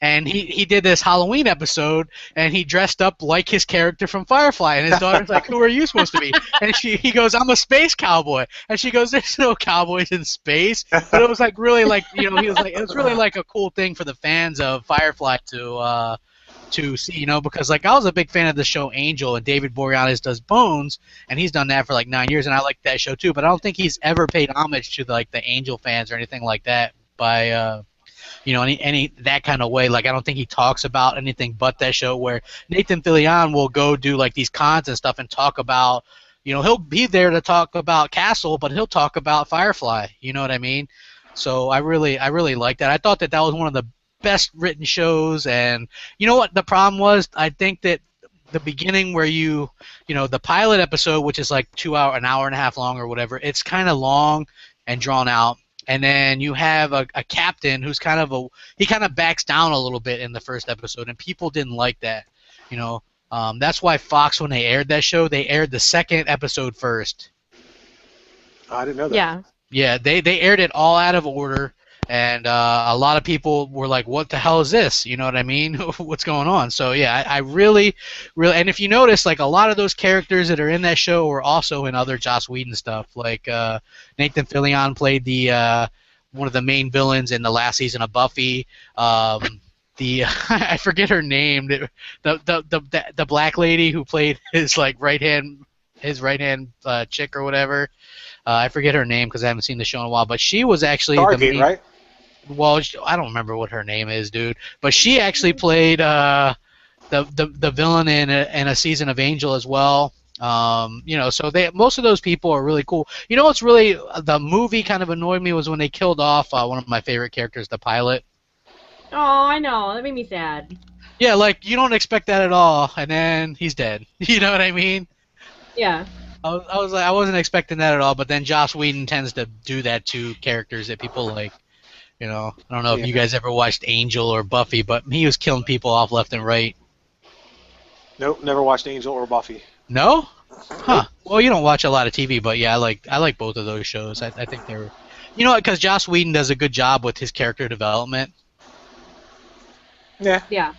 And he did this Halloween episode, and he dressed up like his character from Firefly, and his daughter's like, "Who are you supposed to be?" And he goes, "I'm a space cowboy," and she goes, "There's no cowboys in space." But it was like really like he was like it was really like a cool thing for the fans of Firefly to see, because like I was a big fan of the show Angel, and David Boreanaz does Bones, and he's done that for like 9 years, and I like that show too. But I don't think he's ever paid homage to like the Angel fans or anything like that by any that kind of way. Like I don't think he talks about anything but that show. Where Nathan Fillion will go do like these cons and stuff and talk about, he'll be there to talk about Castle, but he'll talk about Firefly. You know what I mean? So I really like that. I thought that was one of the best written shows. And you know what the problem was? I think that the beginning where the pilot episode, which is like an hour and a half long or whatever, it's kind of long and drawn out. And then you have a captain who's he kind of backs down a little bit in the first episode, and people didn't like that. That's why Fox, when they aired that show, they aired the second episode first. I didn't know that. Yeah. Yeah, they aired it all out of order, and a lot of people were like, "What the hell is this?" You know what I mean? What's going on? So yeah, I really, and if you notice, like a lot of those characters that are in that show were also in other Joss Whedon stuff. Like Nathan Fillion played the one of the main villains in the last season of Buffy. I forget her name. The black lady who played his like right hand chick or whatever. I forget her name because I haven't seen the show in a while. But she was actually Stargate, the main, right? Well, I don't remember what her name is, dude. But she actually played the villain in a season of Angel as well. So most of those people are really cool. You know what's really the movie kind of annoyed me was when they killed off one of my favorite characters, the pilot. Oh, I know. That made me sad. Yeah, like you don't expect that at all, and then he's dead. You know what I mean? Yeah. I wasn't expecting that at all, but then Joss Whedon tends to do that to characters that people like. I don't know if you guys ever watched Angel or Buffy, but he was killing people off left and right. Nope, never watched Angel or Buffy. No? Huh. Well, you don't watch a lot of TV, but yeah, I like both of those shows. I think they're, because Joss Whedon does a good job with his character development. Yeah. Yeah.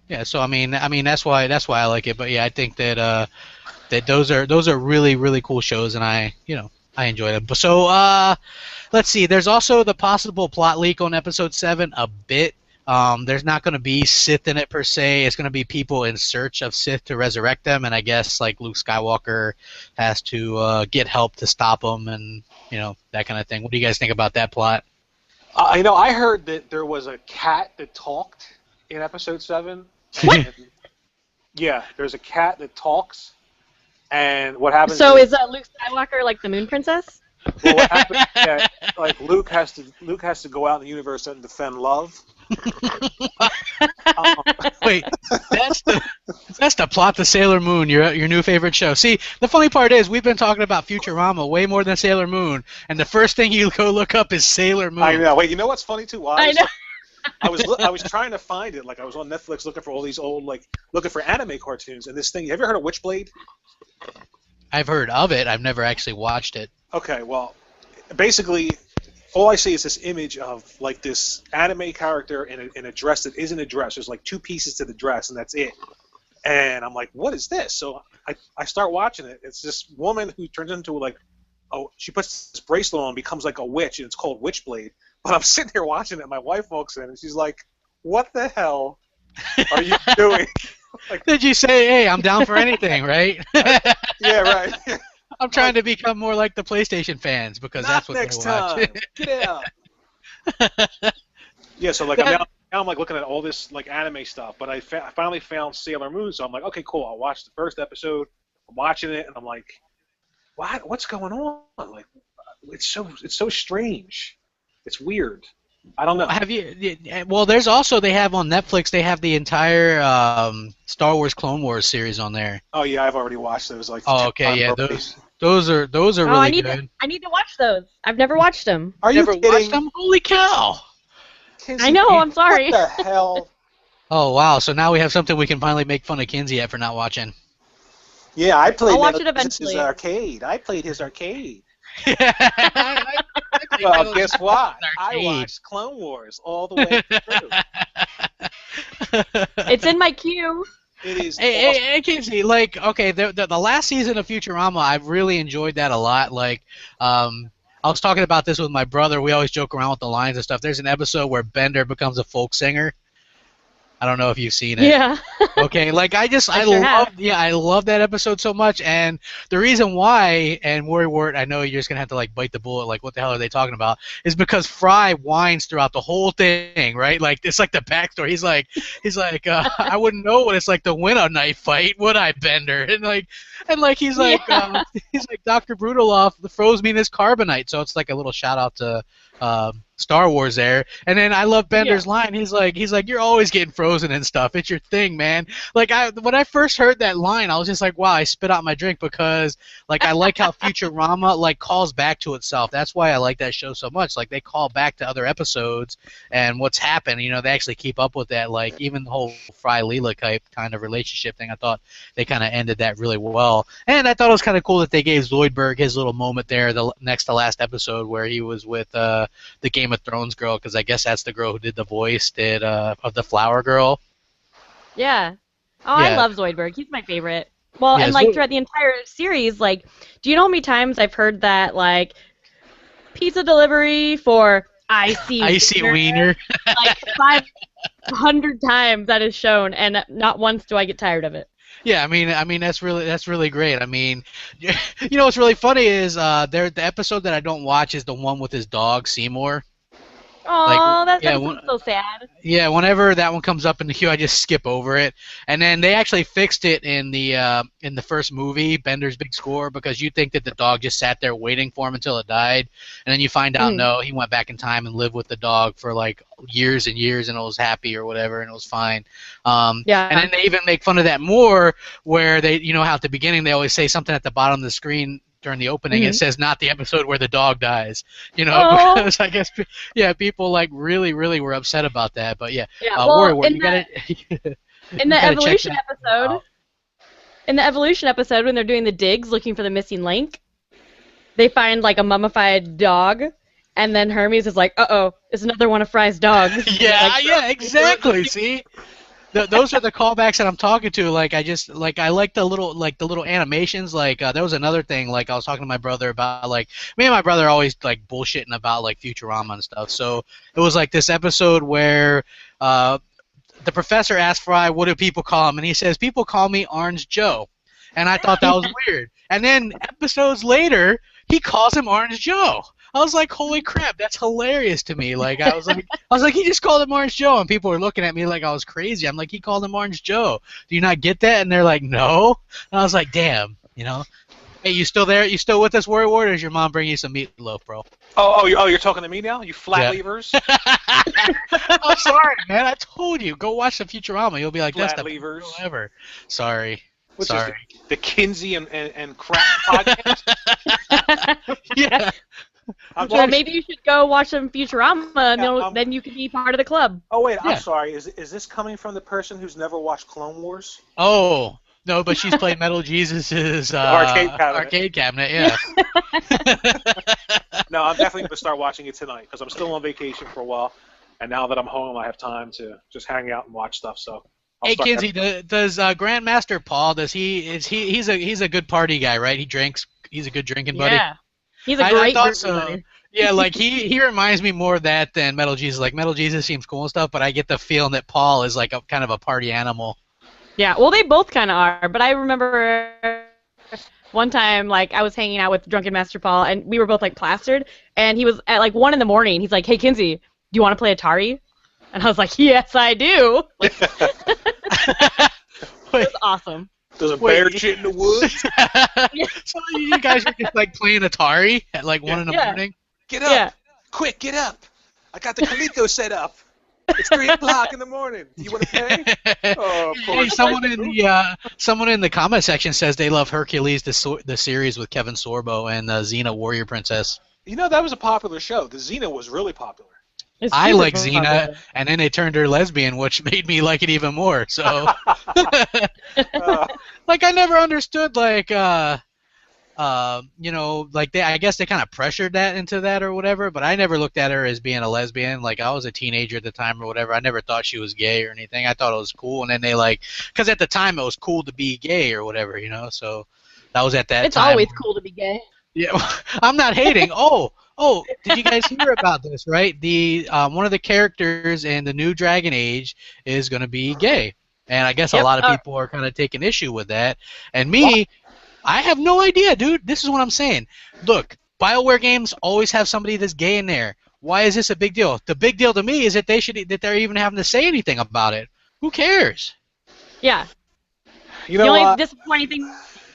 Yeah. So I mean that's why I like it. But yeah, I think that those are really really cool shows, and I enjoy them. So let's see. There's also the possible plot leak on episode 7 a bit. There's not going to be Sith in it per se. It's going to be people in search of Sith to resurrect them, and I guess like Luke Skywalker has to get help to stop them, and that kind of thing. What do you guys think about that plot? I heard that there was a cat that talked in episode 7. What? Yeah, there's a cat that talks, and what happens? So is Luke Skywalker like the Moon Princess? Well, what happens? Yeah, like Luke has to go out in the universe and defend love. Wait, that's the plot to Sailor Moon, your new favorite show. See, the funny part is we've been talking about Futurama way more than Sailor Moon, and the first thing you go look up is Sailor Moon. I know. Wait, you know what's funny too? I know. I was trying to find it. Like I was on Netflix looking for all these old looking for anime cartoons, and this thing. Have you ever heard of Witchblade? I've heard of it. I've never actually watched it. Okay, well, basically, all I see is this image of like this anime character in a dress that isn't a dress. There's like 2 pieces to the dress, and that's it. And I'm like, what is this? So I start watching it. It's this woman who turns into she puts this bracelet on and becomes like a witch, and it's called Witchblade. But I'm sitting here watching it, and my wife walks in, and she's like, what the hell are you doing? Did you say, hey, I'm down for anything, right? Yeah, right. I'm trying to become more like the PlayStation fans because Not that's what next they watch. time. Get out. Yeah, so like now I'm like looking at all this like anime stuff, but I finally found Sailor Moon, so I'm like, okay, cool. I'll watch the first episode. I'm watching it, and I'm like, what's going on? Like, it's so strange. It's weird. I don't know. Have you? Well, there's also they have on Netflix. They have the entire Star Wars Clone Wars series on there. Oh yeah, I've already watched those. Like, oh, okay, yeah, those are really good. I need to watch those. I've never watched them. Are you never kidding? watched them? Holy cow! Kinsey, I know. I'm sorry. What the hell? Oh wow! So now we have something we can finally make fun of Kinsey at for not watching. Yeah, I played. I'll watch it eventually. His arcade. I played his arcade. I Well, guess what? I watched Clone Wars all the way through. It's in my queue. It is. Hey, Kinsey, like, okay, the last season of Futurama, I've really enjoyed that a lot. Like, I was talking about this with my brother. We always joke around with the lines and stuff. There's an episode where Bender becomes a folk singer. I don't know if you've seen it. Yeah. Okay, like I love that episode so much, and the reason why, and Wart, I know you're just gonna have to like bite the bullet, like what the hell are they talking about, is because Fry whines throughout the whole thing, right? Like it's like the backstory. He's like, I wouldn't know what it's like to win a knife fight, would I, Bender? And he's like, Dr. Brutaloff froze me in this carbonite, so it's like a little shout out to Star Wars there. And then I love Bender's line. He's like, you're always getting frozen and stuff. It's your thing, man. Like when I first heard that line, I was just like, wow, I spit out my drink because like I like how Futurama like calls back to itself. That's why I like that show so much. Like they call back to other episodes and what's happened. You know, they actually keep up with that. Like even the whole Fry Leela type kind of relationship thing, I thought they kind of ended that really well. And I thought it was kind of cool that they gave Zoidberg his little moment there, the next to last episode where he was with the Game of Thrones girl, because I guess that's the girl who did the voice of the Flower Girl. Yeah. Oh, yeah. I love Zoidberg. He's my favorite. Well, yeah, and like throughout the entire series, like, do you know how many times I've heard that like pizza delivery for Icy Wiener? Like 500 times that is shown, and not once do I get tired of it. Yeah, I mean that's really great. I mean, you know what's really funny is the episode that I don't watch is the one with his dog Seymour. Oh, that's so sad. Yeah, whenever that one comes up in the queue, I just skip over it. And then they actually fixed it in the first movie, Bender's Big Score, because you think that the dog just sat there waiting for him until it died, and then you find out no, he went back in time and lived with the dog for like years and years, and it was happy or whatever, and it was fine. Yeah. And then they even make fun of that more, where they, you know, how at the beginning they always say something at the bottom of the screen during the opening, it says not the episode where the dog dies, you know, because I guess, people like really were upset about that. But you gotta in the evolution episode, when they're doing the digs looking for the missing link, they find like a mummified dog, and then Hermes is like, it's another one of Fry's dogs. Yeah, exactly. See. Those are the callbacks that I'm talking to. Like I like the little animations. Like there was another thing. Like I was talking to my brother about, like me and my brother are always like bullshitting about like Futurama and stuff. So it was like this episode where the professor asked Fry, "What do people call him?" And he says, "People call me Orange Joe." And I thought that was weird. And then episodes later, he calls him Orange Joe. I was like, holy crap, that's hilarious to me. Like I was like, he just called him Orange Joe, and people were looking at me like I was crazy. I'm like, he called him Orange Joe. Do you not get that? And they're like, no. And I was like, damn, you know. Hey, you still there? You still with us, Warrior Ward, or does your mom bring you some meatloaf, bro? You're talking to me now? You flat levers? I'm sorry, man. I told you. Go watch the Futurama. You'll be like, flat that's the levers. best show ever. Sorry. Sorry. The Kinsey and crap podcast? Yeah. Well, maybe you should go watch some Futurama, and then you can be part of the club. Oh, wait, I'm sorry. Is this coming from the person who's never watched Clone Wars? Oh, no, but she's played Metal Jesus' arcade cabinet, yeah. No, I'm definitely going to start watching it tonight, because I'm still on vacation for a while, and now that I'm home, I have time to just hang out and watch stuff, so... Hey, Kinsey, does Grandmaster Paul, he's a good party guy, right? He drinks, he's a good drinking buddy? Yeah. He's a great person. Yeah, like he reminds me more of that than Metal Jesus. Like Metal Jesus seems cool and stuff, but I get the feeling that Paul is like a kind of a party animal. Yeah, well, they both kind of are. But I remember One time, like, I was hanging out with Drunken Master Paul, and we were both, like, plastered, and he was, at, like, 1 in the morning, he's like, hey, Kinsey, do you want to play Atari? And I was like, yes, I do. Like, it was awesome. There's a bear shit in the woods. So you guys were just, like, playing Atari at, like, 1 in the morning? Get up. Quick, get up. I got the Coleco set up. It's 3 o'clock in the morning. Do you want to play? Oh, hey, someone in the comment section says they love Hercules, the series with Kevin Sorbo and Xena Warrior Princess. You know, that was a popular show. The Xena was really popular. I like Xena, and then they turned her lesbian, which made me like it even more. So, like, I never understood, like, you know, like I guess they kind of pressured that into that or whatever, but I never looked at her as being a lesbian. Like, I was a teenager at the time or whatever. I never thought she was gay or anything. I thought it was cool, and then they, like, because at the time it was cool to be gay or whatever, you know. So that was at that time. It's always cool to be gay. Yeah, I'm not hating. Oh, did you guys hear about this? Right, the one of the characters in the new Dragon Age is going to be gay, and I guess a lot of people are kind of taking issue with that. And me. I have no idea, dude. This is what I'm saying. Look, BioWare games always have somebody that's gay in there. Why is this a big deal? The big deal to me is that they're even having to say anything about it. Who cares? Yeah. You know the only what? disappointing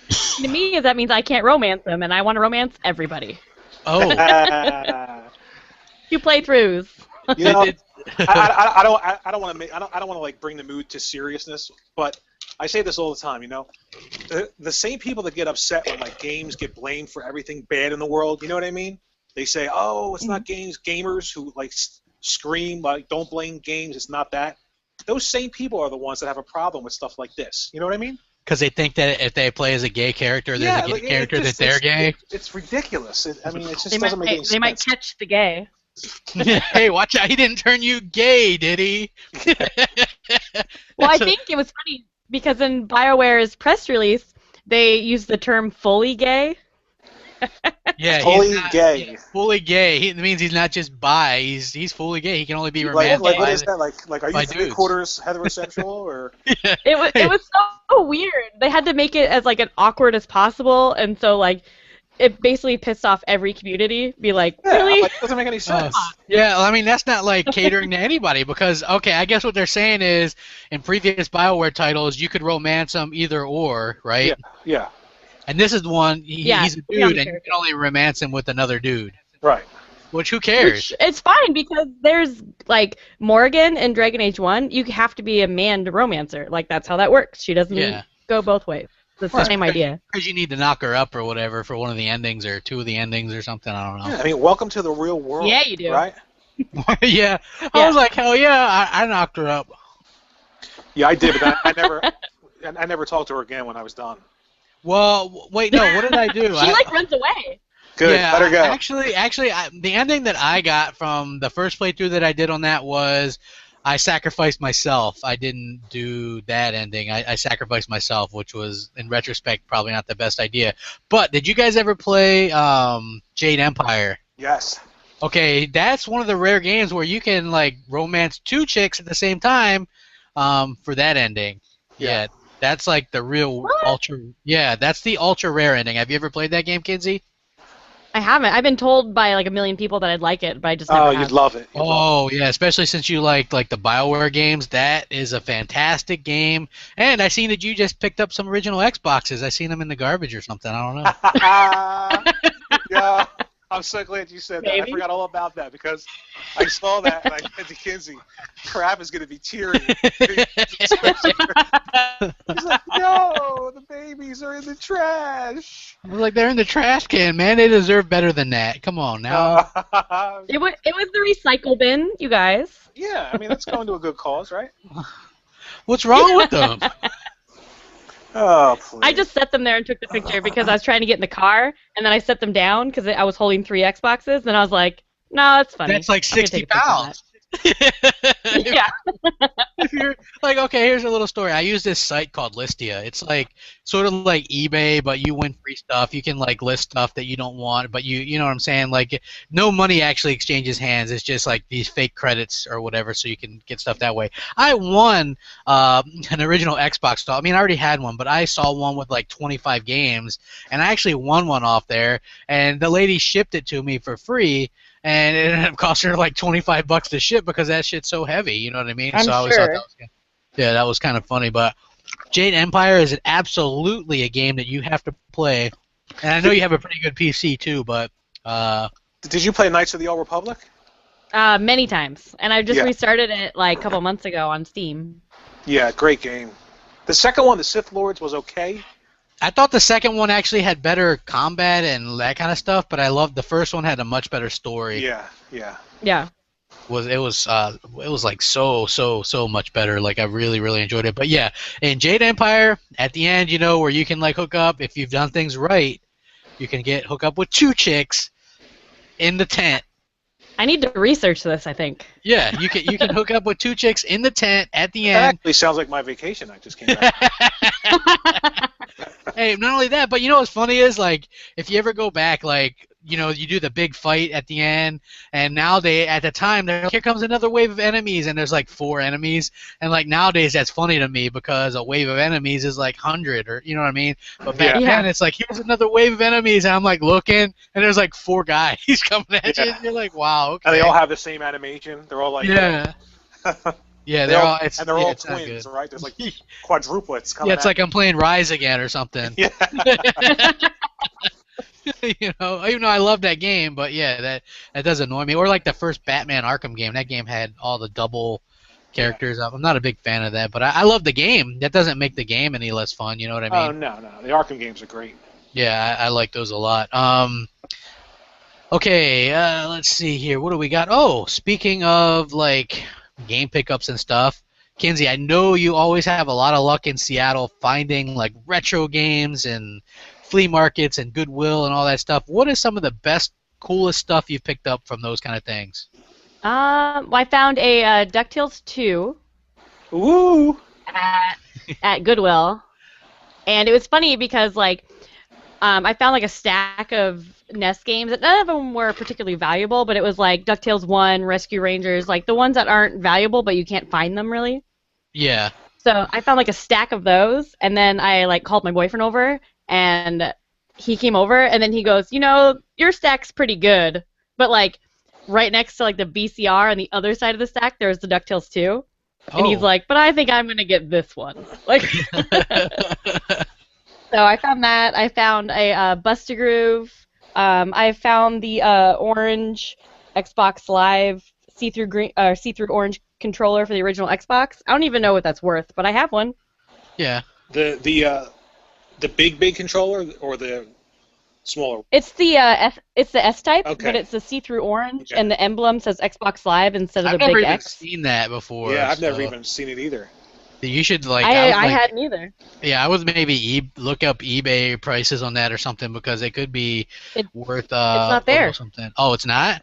thing to me is that means I can't romance them, and I want to romance everybody. Oh. 2 playthroughs. You know, I don't want to like bring the mood to seriousness, but I say this all the time, you know, the same people that get upset when, like, games get blamed for everything bad in the world, you know what I mean? They say, oh, it's not gamers who, like, scream, like, don't blame games, it's not that. Those same people are the ones that have a problem with stuff like this, you know what I mean? Because they think that if they play as a gay character, there's a gay character that they're gay. It's ridiculous. It just doesn't make any sense. They might catch the gay. Hey, watch out, he didn't turn you gay, did he? Well, I think it was funny. Because in BioWare's press release, they used the term fully gay. Yeah, fully gay. Yeah, fully gay. It means he's not just bi. He's fully gay. He can only be romantic. Like what is that? Like are you 3/4 dudes. heterosexual or? Yeah. It was so weird. They had to make it as, like, an awkward as possible, and so, like, it basically pissed off every community. Be like, really? Like, doesn't make any sense. Yeah, I mean, that's not, like, catering to anybody because, okay, I guess what they're saying is in previous BioWare titles, you could romance them either or, right? Yeah. And this is the one, he's a dude, and you can only romance him with another dude. Right. Which, who cares? It's fine because there's, like, Morgan in Dragon Age 1, you have to be a man to romance her. Like, that's how that works. She doesn't go both ways. It's the same idea. Because you need to knock her up or whatever for one of the endings or 2 of the endings or something. I don't know. Yeah, I mean, welcome to the real world. Yeah, you do. Right? Yeah. I was like, hell yeah, I knocked her up. Yeah, I did, but I never talked to her again when I was done. Well, wait, no, what did I do? She, like, runs away. Good, let her go. Actually, the ending that I got from the first playthrough that I did on that was I sacrificed myself. I didn't do that ending. I sacrificed myself, which was, in retrospect, probably not the best idea. But did you guys ever play Jade Empire? Yes. Okay, that's one of the rare games where you can, like, romance 2 chicks at the same time for that ending. Yeah. That's, like, the real ultra... Yeah, that's the ultra rare ending. Have you ever played that game, Kinsey? I haven't. I've been told by, like, a million people that I'd like it, but I just never have. You'd love it. Yeah, especially since you like the BioWare games. That is a fantastic game. And I seen that you just picked up some original Xboxes. I seen them in the garbage or something. I don't know. Yeah, I'm so glad you said that. I forgot all about that because I saw that and I said to Kinsey, crap is going to be tearing. He's like, no, the babies are in the trash. I was like, they're in the trash can, man. They deserve better than that. Come on now. It was the recycle bin, you guys. Yeah, I mean, that's going to a good cause, right? What's wrong with them? Oh, please. I just set them there and took the picture because I was trying to get in the car, and then I set them down because I was holding 3 Xboxes, and I was like, no, that's funny. That's like 60 pounds. Yeah. If you're like, okay, here's a little story. I use this site called Listia. It's like sort of like eBay, but you win free stuff. You can like list stuff that you don't want, but you know what I'm saying? Like no money actually exchanges hands. It's just like these fake credits or whatever, so you can get stuff that way. I won an original Xbox doll. I mean, I already had one, but I saw one with like 25 games, and I actually won one off there. And the lady shipped it to me for free. And it ended up costing her like $25 to ship because that shit's so heavy. You know what I mean? I'm so I always sure. thought that was kind of funny. But Jade Empire is absolutely a game that you have to play. And I know you have a pretty good PC too, but Did you play Knights of the Old Republic? Many times, and I just restarted it like a couple months ago on Steam. Yeah, great game. The second one, the Sith Lords, was okay. I thought the second one actually had better combat and that kind of stuff, but I loved the first one had a much better story. Yeah. Yeah. It was like so much better. Like I really enjoyed it. But yeah, in Jade Empire, at the end, you know, where you can like hook up if you've done things right, you can hook up with 2 chicks in the tent. I need to research this, I think. Yeah, you can hook up with 2 chicks in the tent at the That end. actually sounds like my vacation I just came back. Hey, not only that, but you know what's funny is like if you ever go back, like you know, you do the big fight at the end, and now at the time, they're like, here comes another wave of enemies, and there's like 4 enemies, and like nowadays that's funny to me because a wave of enemies is like 100, or you know what I mean? But back then it's like here's another wave of enemies, and I'm like looking, and there's like 4 guys coming at you, and you're like, wow, okay. And they all have the same animation. They're all like yeah, they're all twins, right? There's like quadruplets coming. Yeah, it's like I'm playing Rise again or something. Yeah. You know, even though I love that game, but yeah, that does annoy me. Or like the first Batman Arkham game. That game had all the double characters. I'm not a big fan of that, but I love the game. That doesn't make the game any less fun. You know what I mean? Oh no, the Arkham games are great. Yeah, I like those a lot. Okay, let's see here. What do we got? Oh, speaking of like game pickups and stuff, Kinsey, I know you always have a lot of luck in Seattle finding like retro games and flea markets and Goodwill and all that stuff. What is some of the best, coolest stuff you've picked up from those kind of things? I found a DuckTales 2 Ooh. at Goodwill, and it was funny because like I found like a stack of NES games that none of them were particularly valuable, but it was like DuckTales 1, Rescue Rangers, like the ones that aren't valuable but you can't find them really. Yeah. So I found like a stack of those, and then I like called my boyfriend over, and he came over, and then he goes, you know, your stack's pretty good, but like right next to like the VCR on the other side of the stack, there's the DuckTales 2, and he's like, but I think I'm gonna get this one. Like, so I found that. I found a Bust-A-Groove. I found the orange Xbox Live see-through orange controller for the original Xbox. I don't even know what that's worth, but I have one. Yeah. The big controller or the smaller one? It's the S-type, okay. but it's the see-through orange, and the emblem says Xbox Live instead of the big X. I've never even seen that before. Yeah, I've never even seen it either. You should like. I hadn't either. Yeah, I would maybe look up eBay prices on that or something because it could be worth. It's not there. Something. Oh, it's not.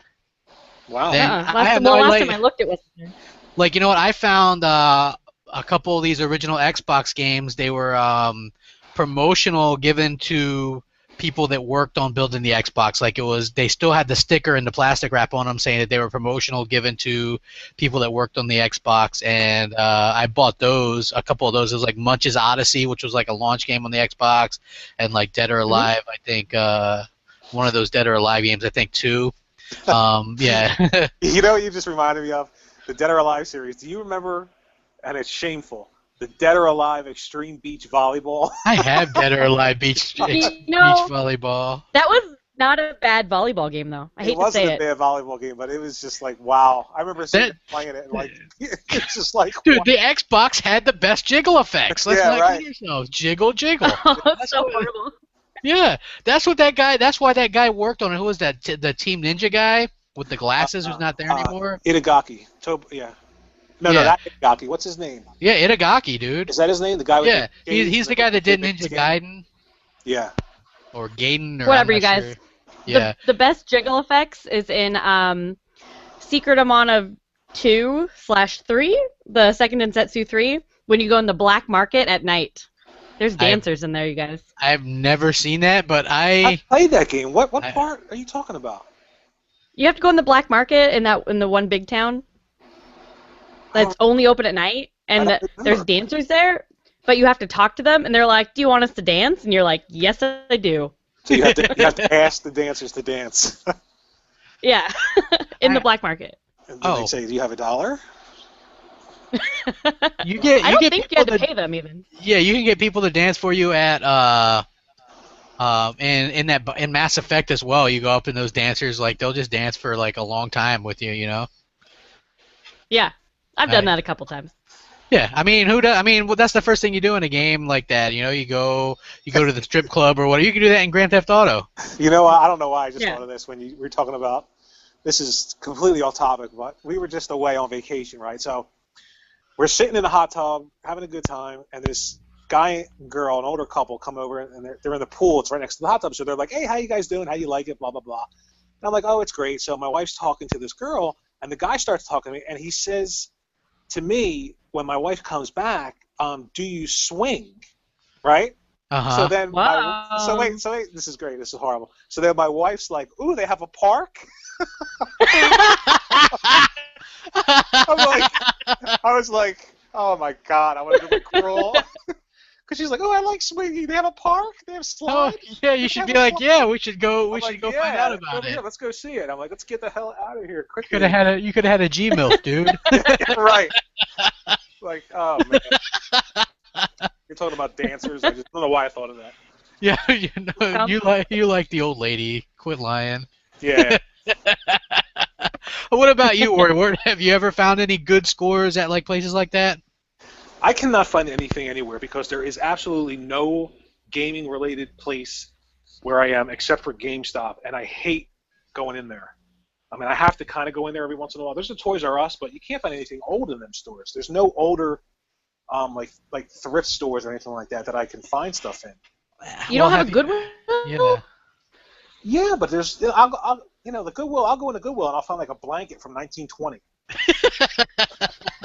Wow. Last time I looked, it wasn't there. Like, you know what? I found a couple of these original Xbox games. They were promotional, given to people that worked on building the Xbox. Like they still had the sticker and the plastic wrap on them saying that they were promotional, given to people that worked on the Xbox. And I bought those, a couple of those. It was like Munch's Odyssey, which was like a launch game on the Xbox, and like Dead or Alive. I think one of those Dead or Alive games. I think 2. Yeah. You know what you just reminded me of? The Dead or Alive series. Do you remember, and it's shameful, the Dead or Alive Extreme Beach Volleyball? I have Dead or Alive Beach Volleyball. That was not a bad volleyball game, though. I hate to say it. It wasn't a bad volleyball game, but it was just like, wow. I remember playing it, like, it's just like... Dude, the Xbox had the best jiggle effects. Let's not kid yourselves. Jiggle. Oh, that's so horrible. Yeah, that's why that guy worked on it. Who was that? The Team Ninja guy with the glasses who's not there anymore? Itagaki. Yeah. No, not Itagaki. What's his name? Yeah, Itagaki, dude. Is that his name? The guy with he's the guy that did Ninja Gaiden. Yeah. Or Gaiden, or whatever, you guys. Sure. Yeah. The best jiggle effects is in Secret of Mana 2/3, the second Densetsu 3. when you go in the black market at night. There's dancers in there, you guys. I've never seen that, but I played that game. What part are you talking about? You have to go in the black market in the one big town that's only open at night, and there's dancers there, but you have to talk to them, and they're like, "Do you want us to dance?" And you're like, "Yes, I do." So you have to ask the dancers to dance. Yeah, in the black market. And then they say, "Do you have $1?" I don't think you had to pay them even. Yeah, you can get people to dance for you at in Mass Effect as well. You go up and those dancers they'll just dance for like a long time with you, you know. Yeah, I've done that a couple times. Yeah, I mean, well, that's the first thing you do in a game like that. You know, you go to the strip club or whatever. You can do that in Grand Theft Auto. You know, I don't know why I just thought of this when you were talking about. This is completely off topic, but we were just away on vacation, right? So. We're sitting in the hot tub, having a good time, and this guy and girl, an older couple, come over, and they're in the pool. It's right next to the hot tub, so they're like, "Hey, how you guys doing? How you like it? Blah, blah, blah." And I'm like, "Oh, it's great." So my wife's talking to this girl, and the guy starts talking to me, and he says to me, when my wife comes back, "Do you swing?" Right? Uh-huh. So then, so wait, this is great. This is horrible. So then my wife's like, "Ooh, they have a park?" I was like, oh my god, I want to be cruel. Because she's like, oh, I like swinging. They have a park. They have slides. Oh, yeah, you should be like, yeah, we should go. We should go find out about it. Yeah, let's go see it. I'm like, let's get the hell out of here quickly. You could have had a G-milk, dude. Right. Like, oh man. You're talking about dancers. I don't know why I thought of that. Yeah, you like the old lady. Quit lying. Yeah. What about you, Warren? Have you ever found any good scores at places like that? I cannot find anything anywhere because there is absolutely no gaming-related place where I am except for GameStop, and I hate going in there. I mean, I have to kind of go in there every once in a while. There's a Toys R Us, but you can't find anything old in them stores. There's no older, like thrift stores or anything like that I can find stuff in. You don't have a Goodwill? Yeah. Yeah, but there's the Goodwill. I'll go into Goodwill and I'll find like a blanket from 1920.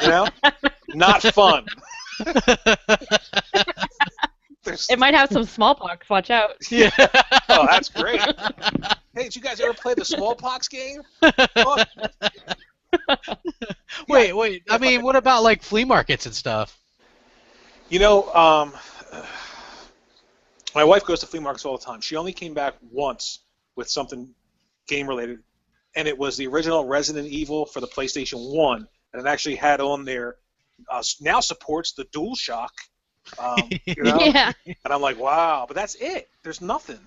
You know, not fun. It might have some smallpox. Watch out. Yeah. Oh, that's great. Hey, did you guys ever play the smallpox game? Oh. Wait. I mean, what about flea markets and stuff? You know, my wife goes to flea markets all the time. She only came back once with something game-related, and it was the original Resident Evil for the PlayStation 1, and it actually had on there, now supports the DualShock, you know? Yeah. And I'm like, wow, but that's it. There's nothing.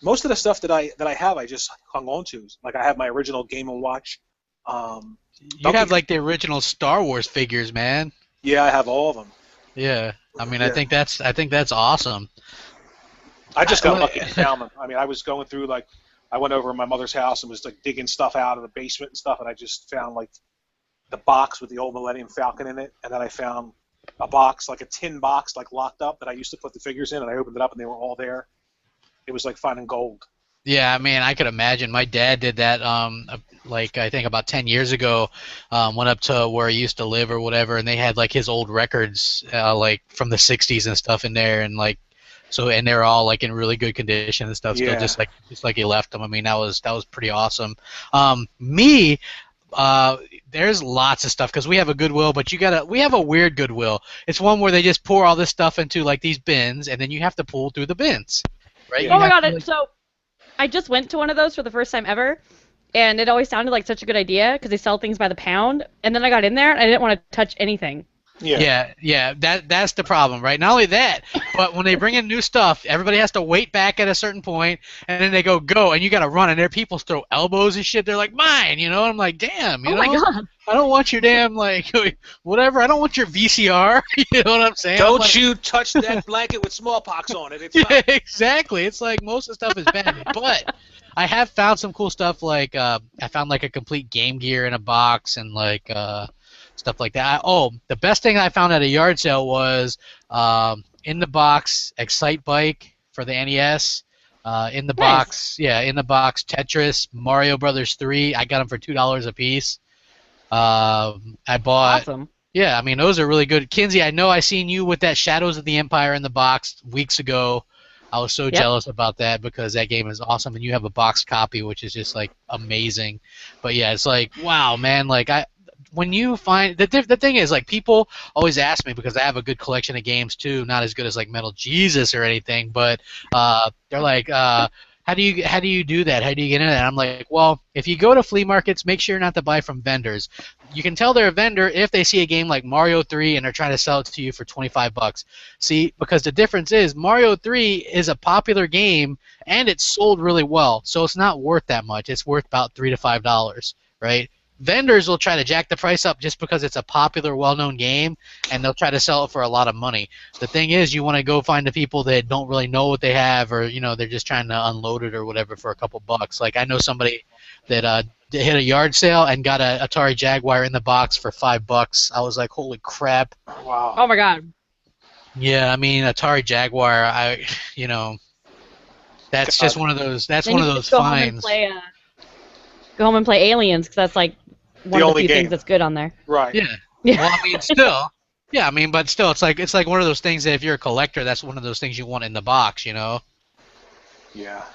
Most of the stuff that I have, I just hung on to. Like, I have my original Game & Watch. You have, the original Star Wars figures, man. Yeah, I have all of them. Yeah. I mean, yeah. I think that's awesome. I just got lucky in Carmen. I mean, I was going through, I went over to my mother's house and was digging stuff out of the basement and stuff, and I just found the box with the old Millennium Falcon in it, and then I found a box, a tin box, locked up that I used to put the figures in, and I opened it up and they were all there. It was like finding gold. Yeah, I mean, I could imagine. My dad did that, I think about 10 years ago. Went up to where he used to live or whatever, and they had his old records, from the '60s and stuff in there, and and they're all in really good condition and stuff. Yeah. Still just like he left them. I mean, that was pretty awesome. There's lots of stuff because we have a Goodwill, but we have a weird Goodwill. It's one where they just pour all this stuff into these bins, and then you have to pull through the bins, right? Oh my god! So I just went to one of those for the first time ever, and it always sounded like such a good idea because they sell things by the pound. And then I got in there and I didn't want to touch anything. Yeah. That's the problem, right? Not only that, but when they bring in new stuff, everybody has to wait back at a certain point, and then they go, and you got to run, and there people throw elbows and shit. They're like, mine, you know? And I'm like, damn, you know? Oh my god. I don't want your damn, whatever. I don't want your VCR. You know what I'm saying? Don't you touch that blanket with smallpox on it. It's yeah, exactly. It's most of the stuff is bad. But I have found some cool stuff, I found a complete Game Gear in a box and stuff like that. The best thing I found at a yard sale was in the box Excite Bike for the NES. In the box Tetris, Mario Brothers 3. I got them for $2 a piece. I bought. Awesome. Yeah, I mean, those are really good. Kinsey, I know I seen you with that Shadows of the Empire in the box weeks ago. I was so jealous about that because that game is awesome, and you have a boxed copy, which is just like amazing. But yeah, it's like, wow, man, like when you find the thing is, like, people always ask me because I have a good collection of games too, not as good as like Metal Jesus or anything, but they're like, how do you do that? How do you get into that? I'm like, well, if you go to flea markets, make sure not to buy from vendors. You can tell they're a vendor if they see a game like Mario 3 and they're trying to sell it to you for $25. See, because the difference is Mario 3 is a popular game and it's sold really well, so it's not worth that much. It's worth about $3 to $5, right? Vendors will try to jack the price up just because it's a popular, well-known game, and they'll try to sell it for a lot of money. The thing is, you want to go find the people that don't really know what they have, or they're just trying to unload it or whatever for a couple bucks. Like, I know somebody that hit a yard sale and got a Atari Jaguar in the box for $5. I was like, holy crap! Wow. Oh my god. Yeah, I mean, Atari Jaguar, that's just one of those. That's then one of those finds. Go home and play Aliens, because that's like one of the few things that's good on there. Right. Yeah. Well, I mean, still. Yeah, I mean, but still, it's like one of those things that if you're a collector, that's one of those things you want in the box, Yeah.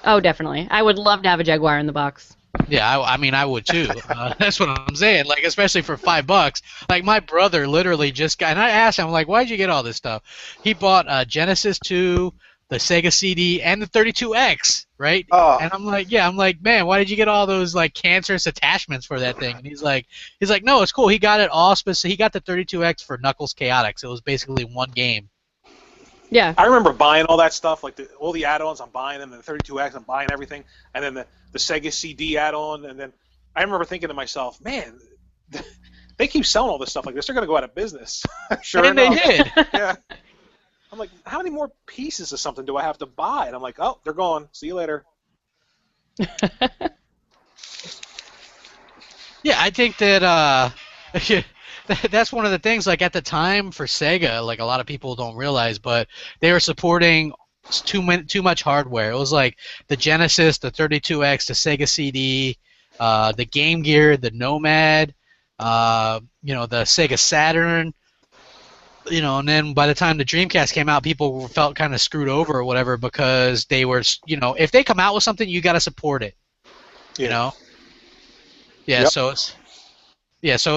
Oh, definitely. I would love to have a Jaguar in the box. Yeah, I mean, I would too. That's what I'm saying. Like, especially for $5. Like, my brother literally just got, and I asked him, like, why'd you get all this stuff? He bought Genesis 2, the Sega CD, and the 32X, right? Oh. And I'm like, man, why did you get all those like cancerous attachments for that thing? And he's like, no, it's cool. He got it all specific. He got the 32X for Knuckles Chaotix. It was basically one game. Yeah. I remember buying all that stuff, like all the add-ons. I'm buying them, the 32X. I'm buying everything, and then the Sega CD add-on, and then I remember thinking to myself, man, they keep selling all this stuff like this. They're going to go out of business. Sure and enough. they did. Yeah. I'm like, how many more pieces of something do I have to buy? And I'm like, oh, they're gone. See you later. Yeah, I think that that's one of the things. Like, at the time for Sega, like, a lot of people don't realize, but they were supporting too much hardware. It was like the Genesis, the 32X, the Sega CD, the Game Gear, the Nomad, the Sega Saturn. And then by the time the Dreamcast came out, people felt kind of screwed over or whatever because they were, if they come out with something, you got to support it. Yeah. Yep. So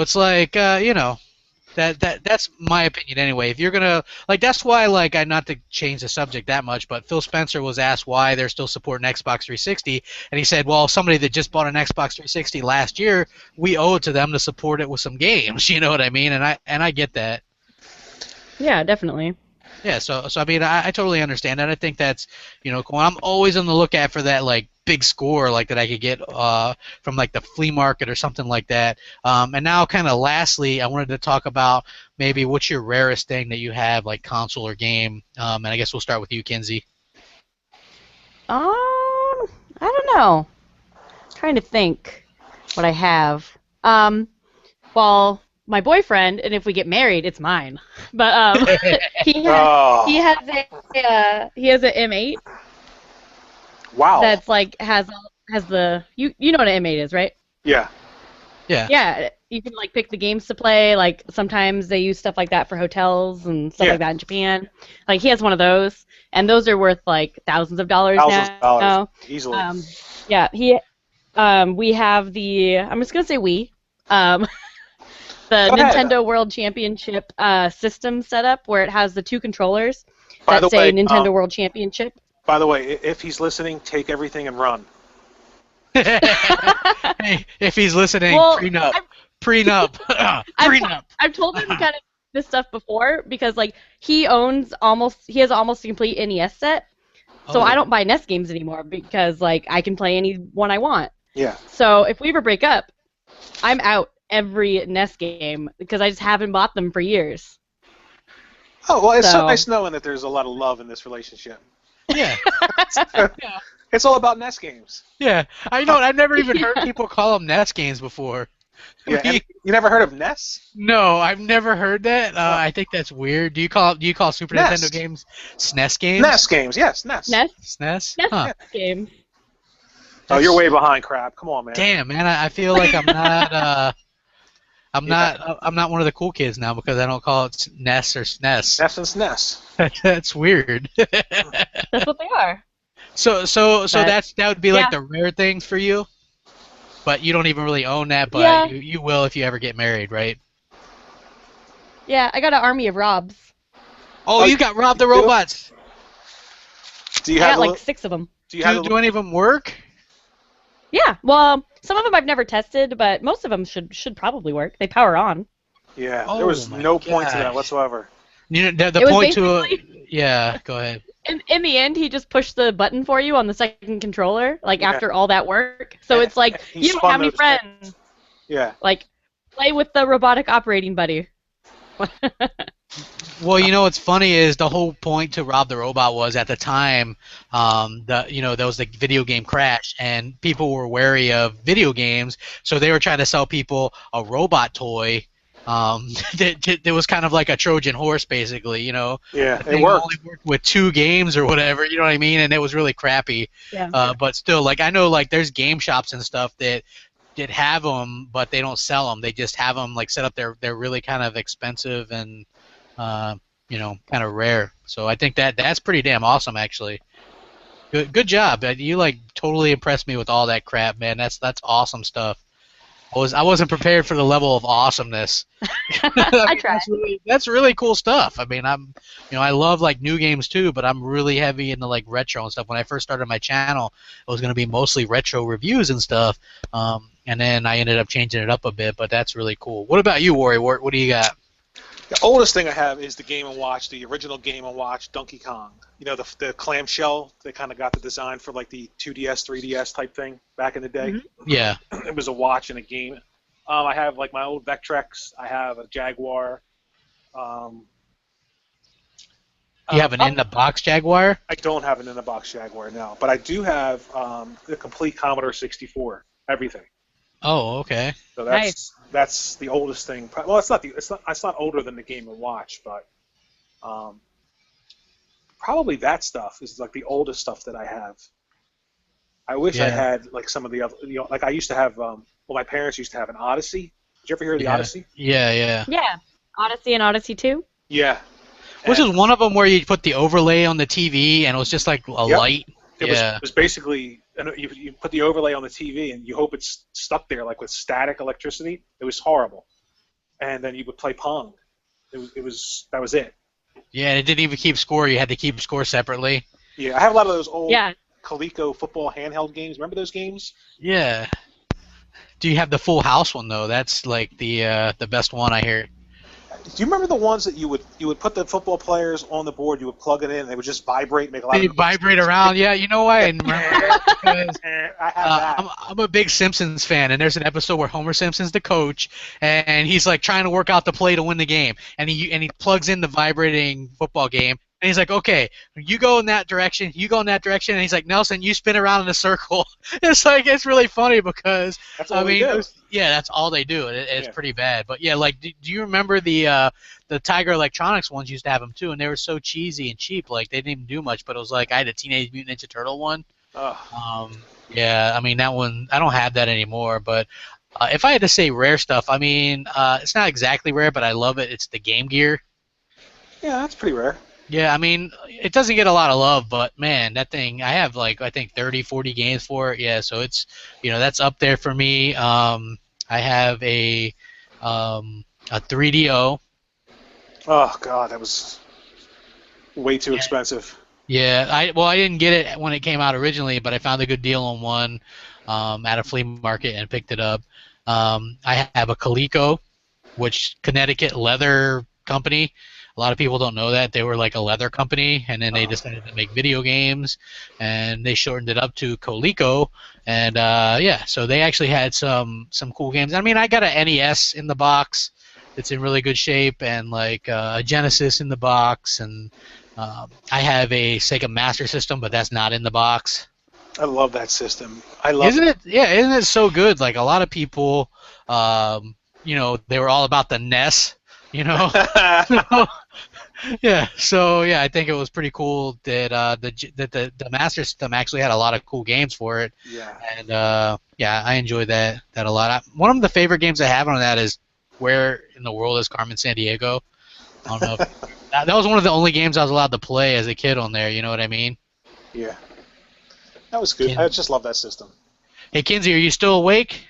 it's like, that's my opinion anyway. If you're gonna, like, that's why, like, I, not to change the subject that much, but Phil Spencer was asked why they're still supporting Xbox 360, and he said, well, somebody that just bought an Xbox 360 last year, we owe it to them to support it with some games. You know what I mean? And I get that. Yeah, definitely. Yeah, so I mean, I totally understand that. I think that's, cool. I'm always on the lookout for that, like, big score, like, that I could get from, like, the flea market or something like that. And now, kind of lastly, I wanted to talk about maybe what's your rarest thing that you have, like, console or game. And I guess we'll start with you, Kinsey. I don't know. Trying to think what I have. Well, my boyfriend, and if we get married, it's mine. But he has an M8. Wow. That's like has the you know what an M8 is, right? Yeah. Yeah. Yeah. You can, like, pick the games to play. Like, sometimes they use stuff like that for hotels and stuff like that in Japan. Like, he has one of those, and those are worth like thousands of dollars now. Easily. Yeah. We have the, I'm just gonna say we. The Nintendo World Championship system setup where it has the two controllers that say Nintendo World Championship. By the way, if he's listening, take everything and run. Hey, if he's listening, prenup. I've told him kind of this stuff before because, like, he has almost a complete NES set, so I don't buy NES games anymore because, like, I can play any one I want. Yeah. So if we ever break up, I'm out every NES game because I just haven't bought them for years. Oh, well, it's so nice knowing that there's a lot of love in this relationship. Yeah. Yeah. It's all about NES games. Yeah. I know. I've never even heard people call them NES games before. Yeah, you never heard of NES? No, I've never heard that. I think that's weird. Do you call Super Nintendo games SNES games? NES games, yes, NES. SNES? NES games. Oh, you're way behind, crap. Come on, man. Damn, man. I feel like I'm not. I'm not one of the cool kids now because I don't call it NES or SNES. NES and SNES. That's weird. That's what they are. So that would be like the rare things for you, but you don't even really own that. But you will if you ever get married, right? Yeah, I got an army of Robs. Oh, you got Rob the robots. Do you I have got like 6 of them. Do any of them work? Yeah, well, some of them I've never tested, but most of them should probably work. They power on. Yeah, there was no point to that whatsoever. You know, the point to yeah, go ahead. In the end, he just pushed the button for you on the second controller, like after all that work. So it's like, you don't have any friends. Yeah. Like, play with the robotic operating buddy. Well, you know what's funny is the whole point to Rob the Robot was at the time, there was the video game crash, and people were wary of video games, so they were trying to sell people a robot toy. That was kind of like a Trojan horse, basically, you know. Yeah, it worked. Only worked with 2 games or whatever, you know what I mean, and it was really crappy. Yeah. But still, like I know, like there's game shops and stuff that did have them, but they don't sell them. They just have them like set up. They're really kind of expensive and kind of rare. So I think that's pretty damn awesome, actually. Good job. You like totally impressed me with all that crap, man. That's awesome stuff. I wasn't prepared for the level of awesomeness. I tried. That's really cool stuff. I mean, I love like new games too, but I'm really heavy into like retro and stuff. When I first started my channel, it was going to be mostly retro reviews and stuff. And then I ended up changing it up a bit, but that's really cool. What about you, Warrior? What do you got? The oldest thing I have is the Game & Watch, the original Game & Watch Donkey Kong. You know, the clamshell. They kind of got the design for like the 2DS, 3DS type thing back in the day. Mm-hmm. Yeah. It was a watch and a game. I have like my old Vectrex. I have a Jaguar. You have an in-the-box Jaguar? I don't have an in-the-box Jaguar now, but I do have the complete Commodore 64. Everything. Oh, okay. So that's the oldest thing. Well, it's not older than the Game & Watch, but probably that stuff is like the oldest stuff that I have. I wish I had like some of the other, like I used to have. My parents used to have an Odyssey. Did you ever hear of the Odyssey? Yeah. Yeah, Odyssey and Odyssey 2. Yeah. Which is one of them where you put the overlay on the TV and it was just like a light. It was basically, you put the overlay on the TV and you hope it's stuck there like with static electricity. It was horrible. And then you would play Pong. That was it. Yeah, and it didn't even keep score. You had to keep score separately. Yeah, I have a lot of those old Coleco football handheld games. Remember those games? Yeah. Do you have the Full House one though? That's like the best one I hear. Do you remember the ones that you would put the football players on the board, you would plug it in, and they would just vibrate, make a lot of noise? They vibrate around, yeah. You know why I remember that? Because I have that. I'm a big Simpsons fan, and there's an episode where Homer Simpson's the coach, and he's like trying to work out the play to win the game, and he plugs in the vibrating football game, and he's like, okay, you go in that direction, and he's like, Nelson, you spin around in a circle. It's really funny because that's all they do. That's all they do. It's pretty bad. But yeah, like, do you remember the Tiger Electronics ones used to have them too, and they were so cheesy and cheap, like they didn't even do much. But it was like I had a Teenage Mutant Ninja Turtle one. Yeah, I mean that one. I don't have that anymore. But if I had to say rare stuff, I mean it's not exactly rare, but I love it. It's the Game Gear. Yeah, that's pretty rare. Yeah, I mean, it doesn't get a lot of love, but man, that thing, I have like, I think 30, 40 games for it. Yeah, so it's, that's up there for me. I have a 3DO. Oh, God, that was way too expensive. Yeah, I didn't get it when it came out originally, but I found a good deal on one at a flea market and picked it up. I have a Coleco, which Connecticut leather company. A lot of people don't know that. They were like a leather company, and then they decided to make video games, and they shortened it up to Coleco. And so they actually had some cool games. I mean, I got an NES in the box. It's in really good shape, and like a Genesis in the box, and I have a Sega Master System, but that's not in the box. I love that system. Isn't it? Yeah, isn't it so good? Like a lot of people, they were all about the NES. Yeah. So yeah, I think it was pretty cool that the Master System actually had a lot of cool games for it. Yeah. And I enjoyed that a lot. One of the favorite games I have on that is where in the world is Carmen Sandiego? I don't know. That was one of the only games I was allowed to play as a kid on there. You know what I mean? Yeah. That was good. I just love that system. Hey, Kinsey, are you still awake?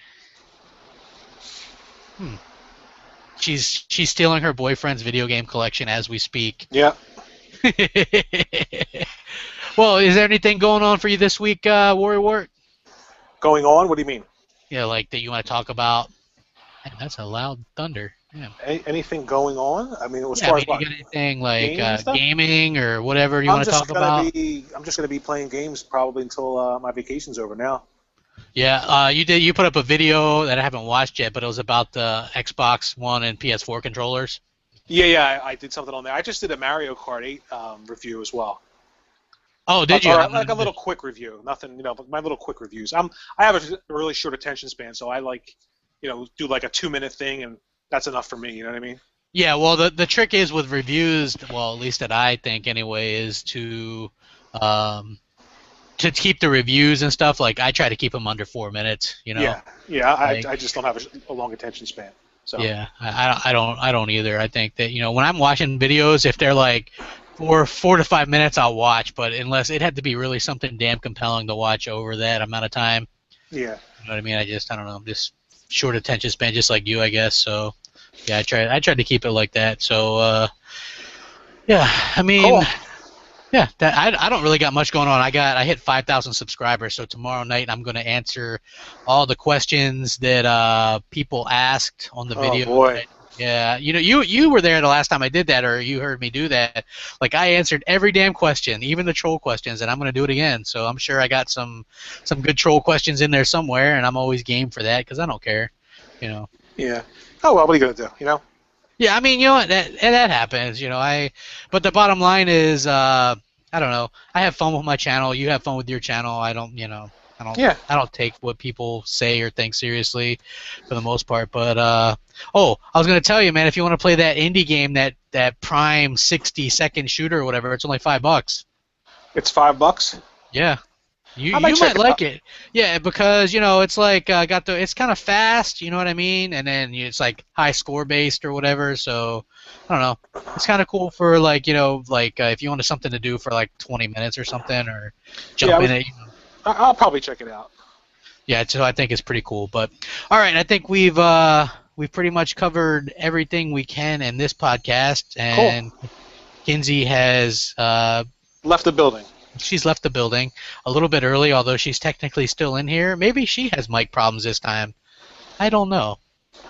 She's stealing her boyfriend's video game collection as we speak. Yeah. Well, is there anything going on for you this week, Warrior Wart? Going on? What do you mean? Yeah, like that you want to talk about? Man, that's a loud thunder. Yeah. Anything going on? I mean, as Yeah, far as what? you got anything like gaming or whatever you want to talk about? I'm just going to be playing games probably until my vacation's over now. Yeah, you put up a video that I haven't watched yet, but it was about the Xbox One and PS4 controllers. Yeah, I did something on there. I just did a Mario Kart 8 review as well. Oh, did you? Like a little quick review. Nothing, my little quick reviews. I have a really short attention span, so I do like a 2-minute thing, and that's enough for me. You know what I mean? Yeah. Well, the trick is with reviews. Well, at least that I think anyway, is to keep the reviews and stuff. Like I try to keep them under 4 minutes. You know? Yeah. I just don't have a long attention span. So. Yeah, I don't either. I think that when I'm watching videos, if they're like 4 to 5 minutes, I'll watch. But unless it had to be really something damn compelling to watch over that amount of time. Yeah. You know what I mean? I don't know. I'm just short attention span, just like you, I guess. So yeah, I tried to keep it like that. So yeah, I mean. Cool. Yeah, I don't really got much going on. I hit 5,000 subscribers, so tomorrow night I'm going to answer all the questions that people asked on the video. Oh boy. Yeah, you were there the last time I did that, or you heard me do that. Like I answered every damn question, even the troll questions, and I'm going to do it again. So I'm sure I got some good troll questions in there somewhere, and I'm always game for that because I don't care. Yeah. Oh well, what are you going to do? Yeah, I mean, that happens, but the bottom line is, I don't know. I have fun with my channel. You have fun with your channel. I don't take what people say or think seriously, for the most part. But I was gonna tell you, man, if you want to play that indie game, that Prime 60-second shooter or whatever, it's only $5. It's $5? Yeah. You might like it. Yeah, because it's like it's kind of fast, you know what I mean, and then it's like high score based or whatever. So I don't know, it's kind of cool for if you wanted something to do for like 20 minutes or something, or jump in it. I'll probably check it out. Yeah, so I think it's pretty cool. But all right, I think we've pretty much covered everything we can in this podcast, and cool. Kinsey has left the building. She's left the building a little bit early, although she's technically still in here. Maybe she has mic problems this time. I don't know.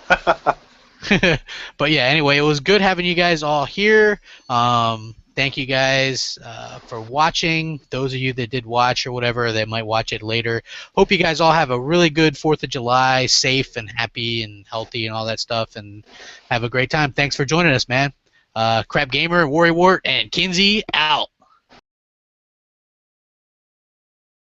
But yeah, anyway, it was good having you guys all here. Thank you guys for watching. Those of you that did watch or whatever, that might watch it later. Hope you guys all have a really good 4th of July, safe and happy and healthy and all that stuff, and have a great time. Thanks for joining us, man. Crab Gamer, Warrior Wart, and Kinsey out.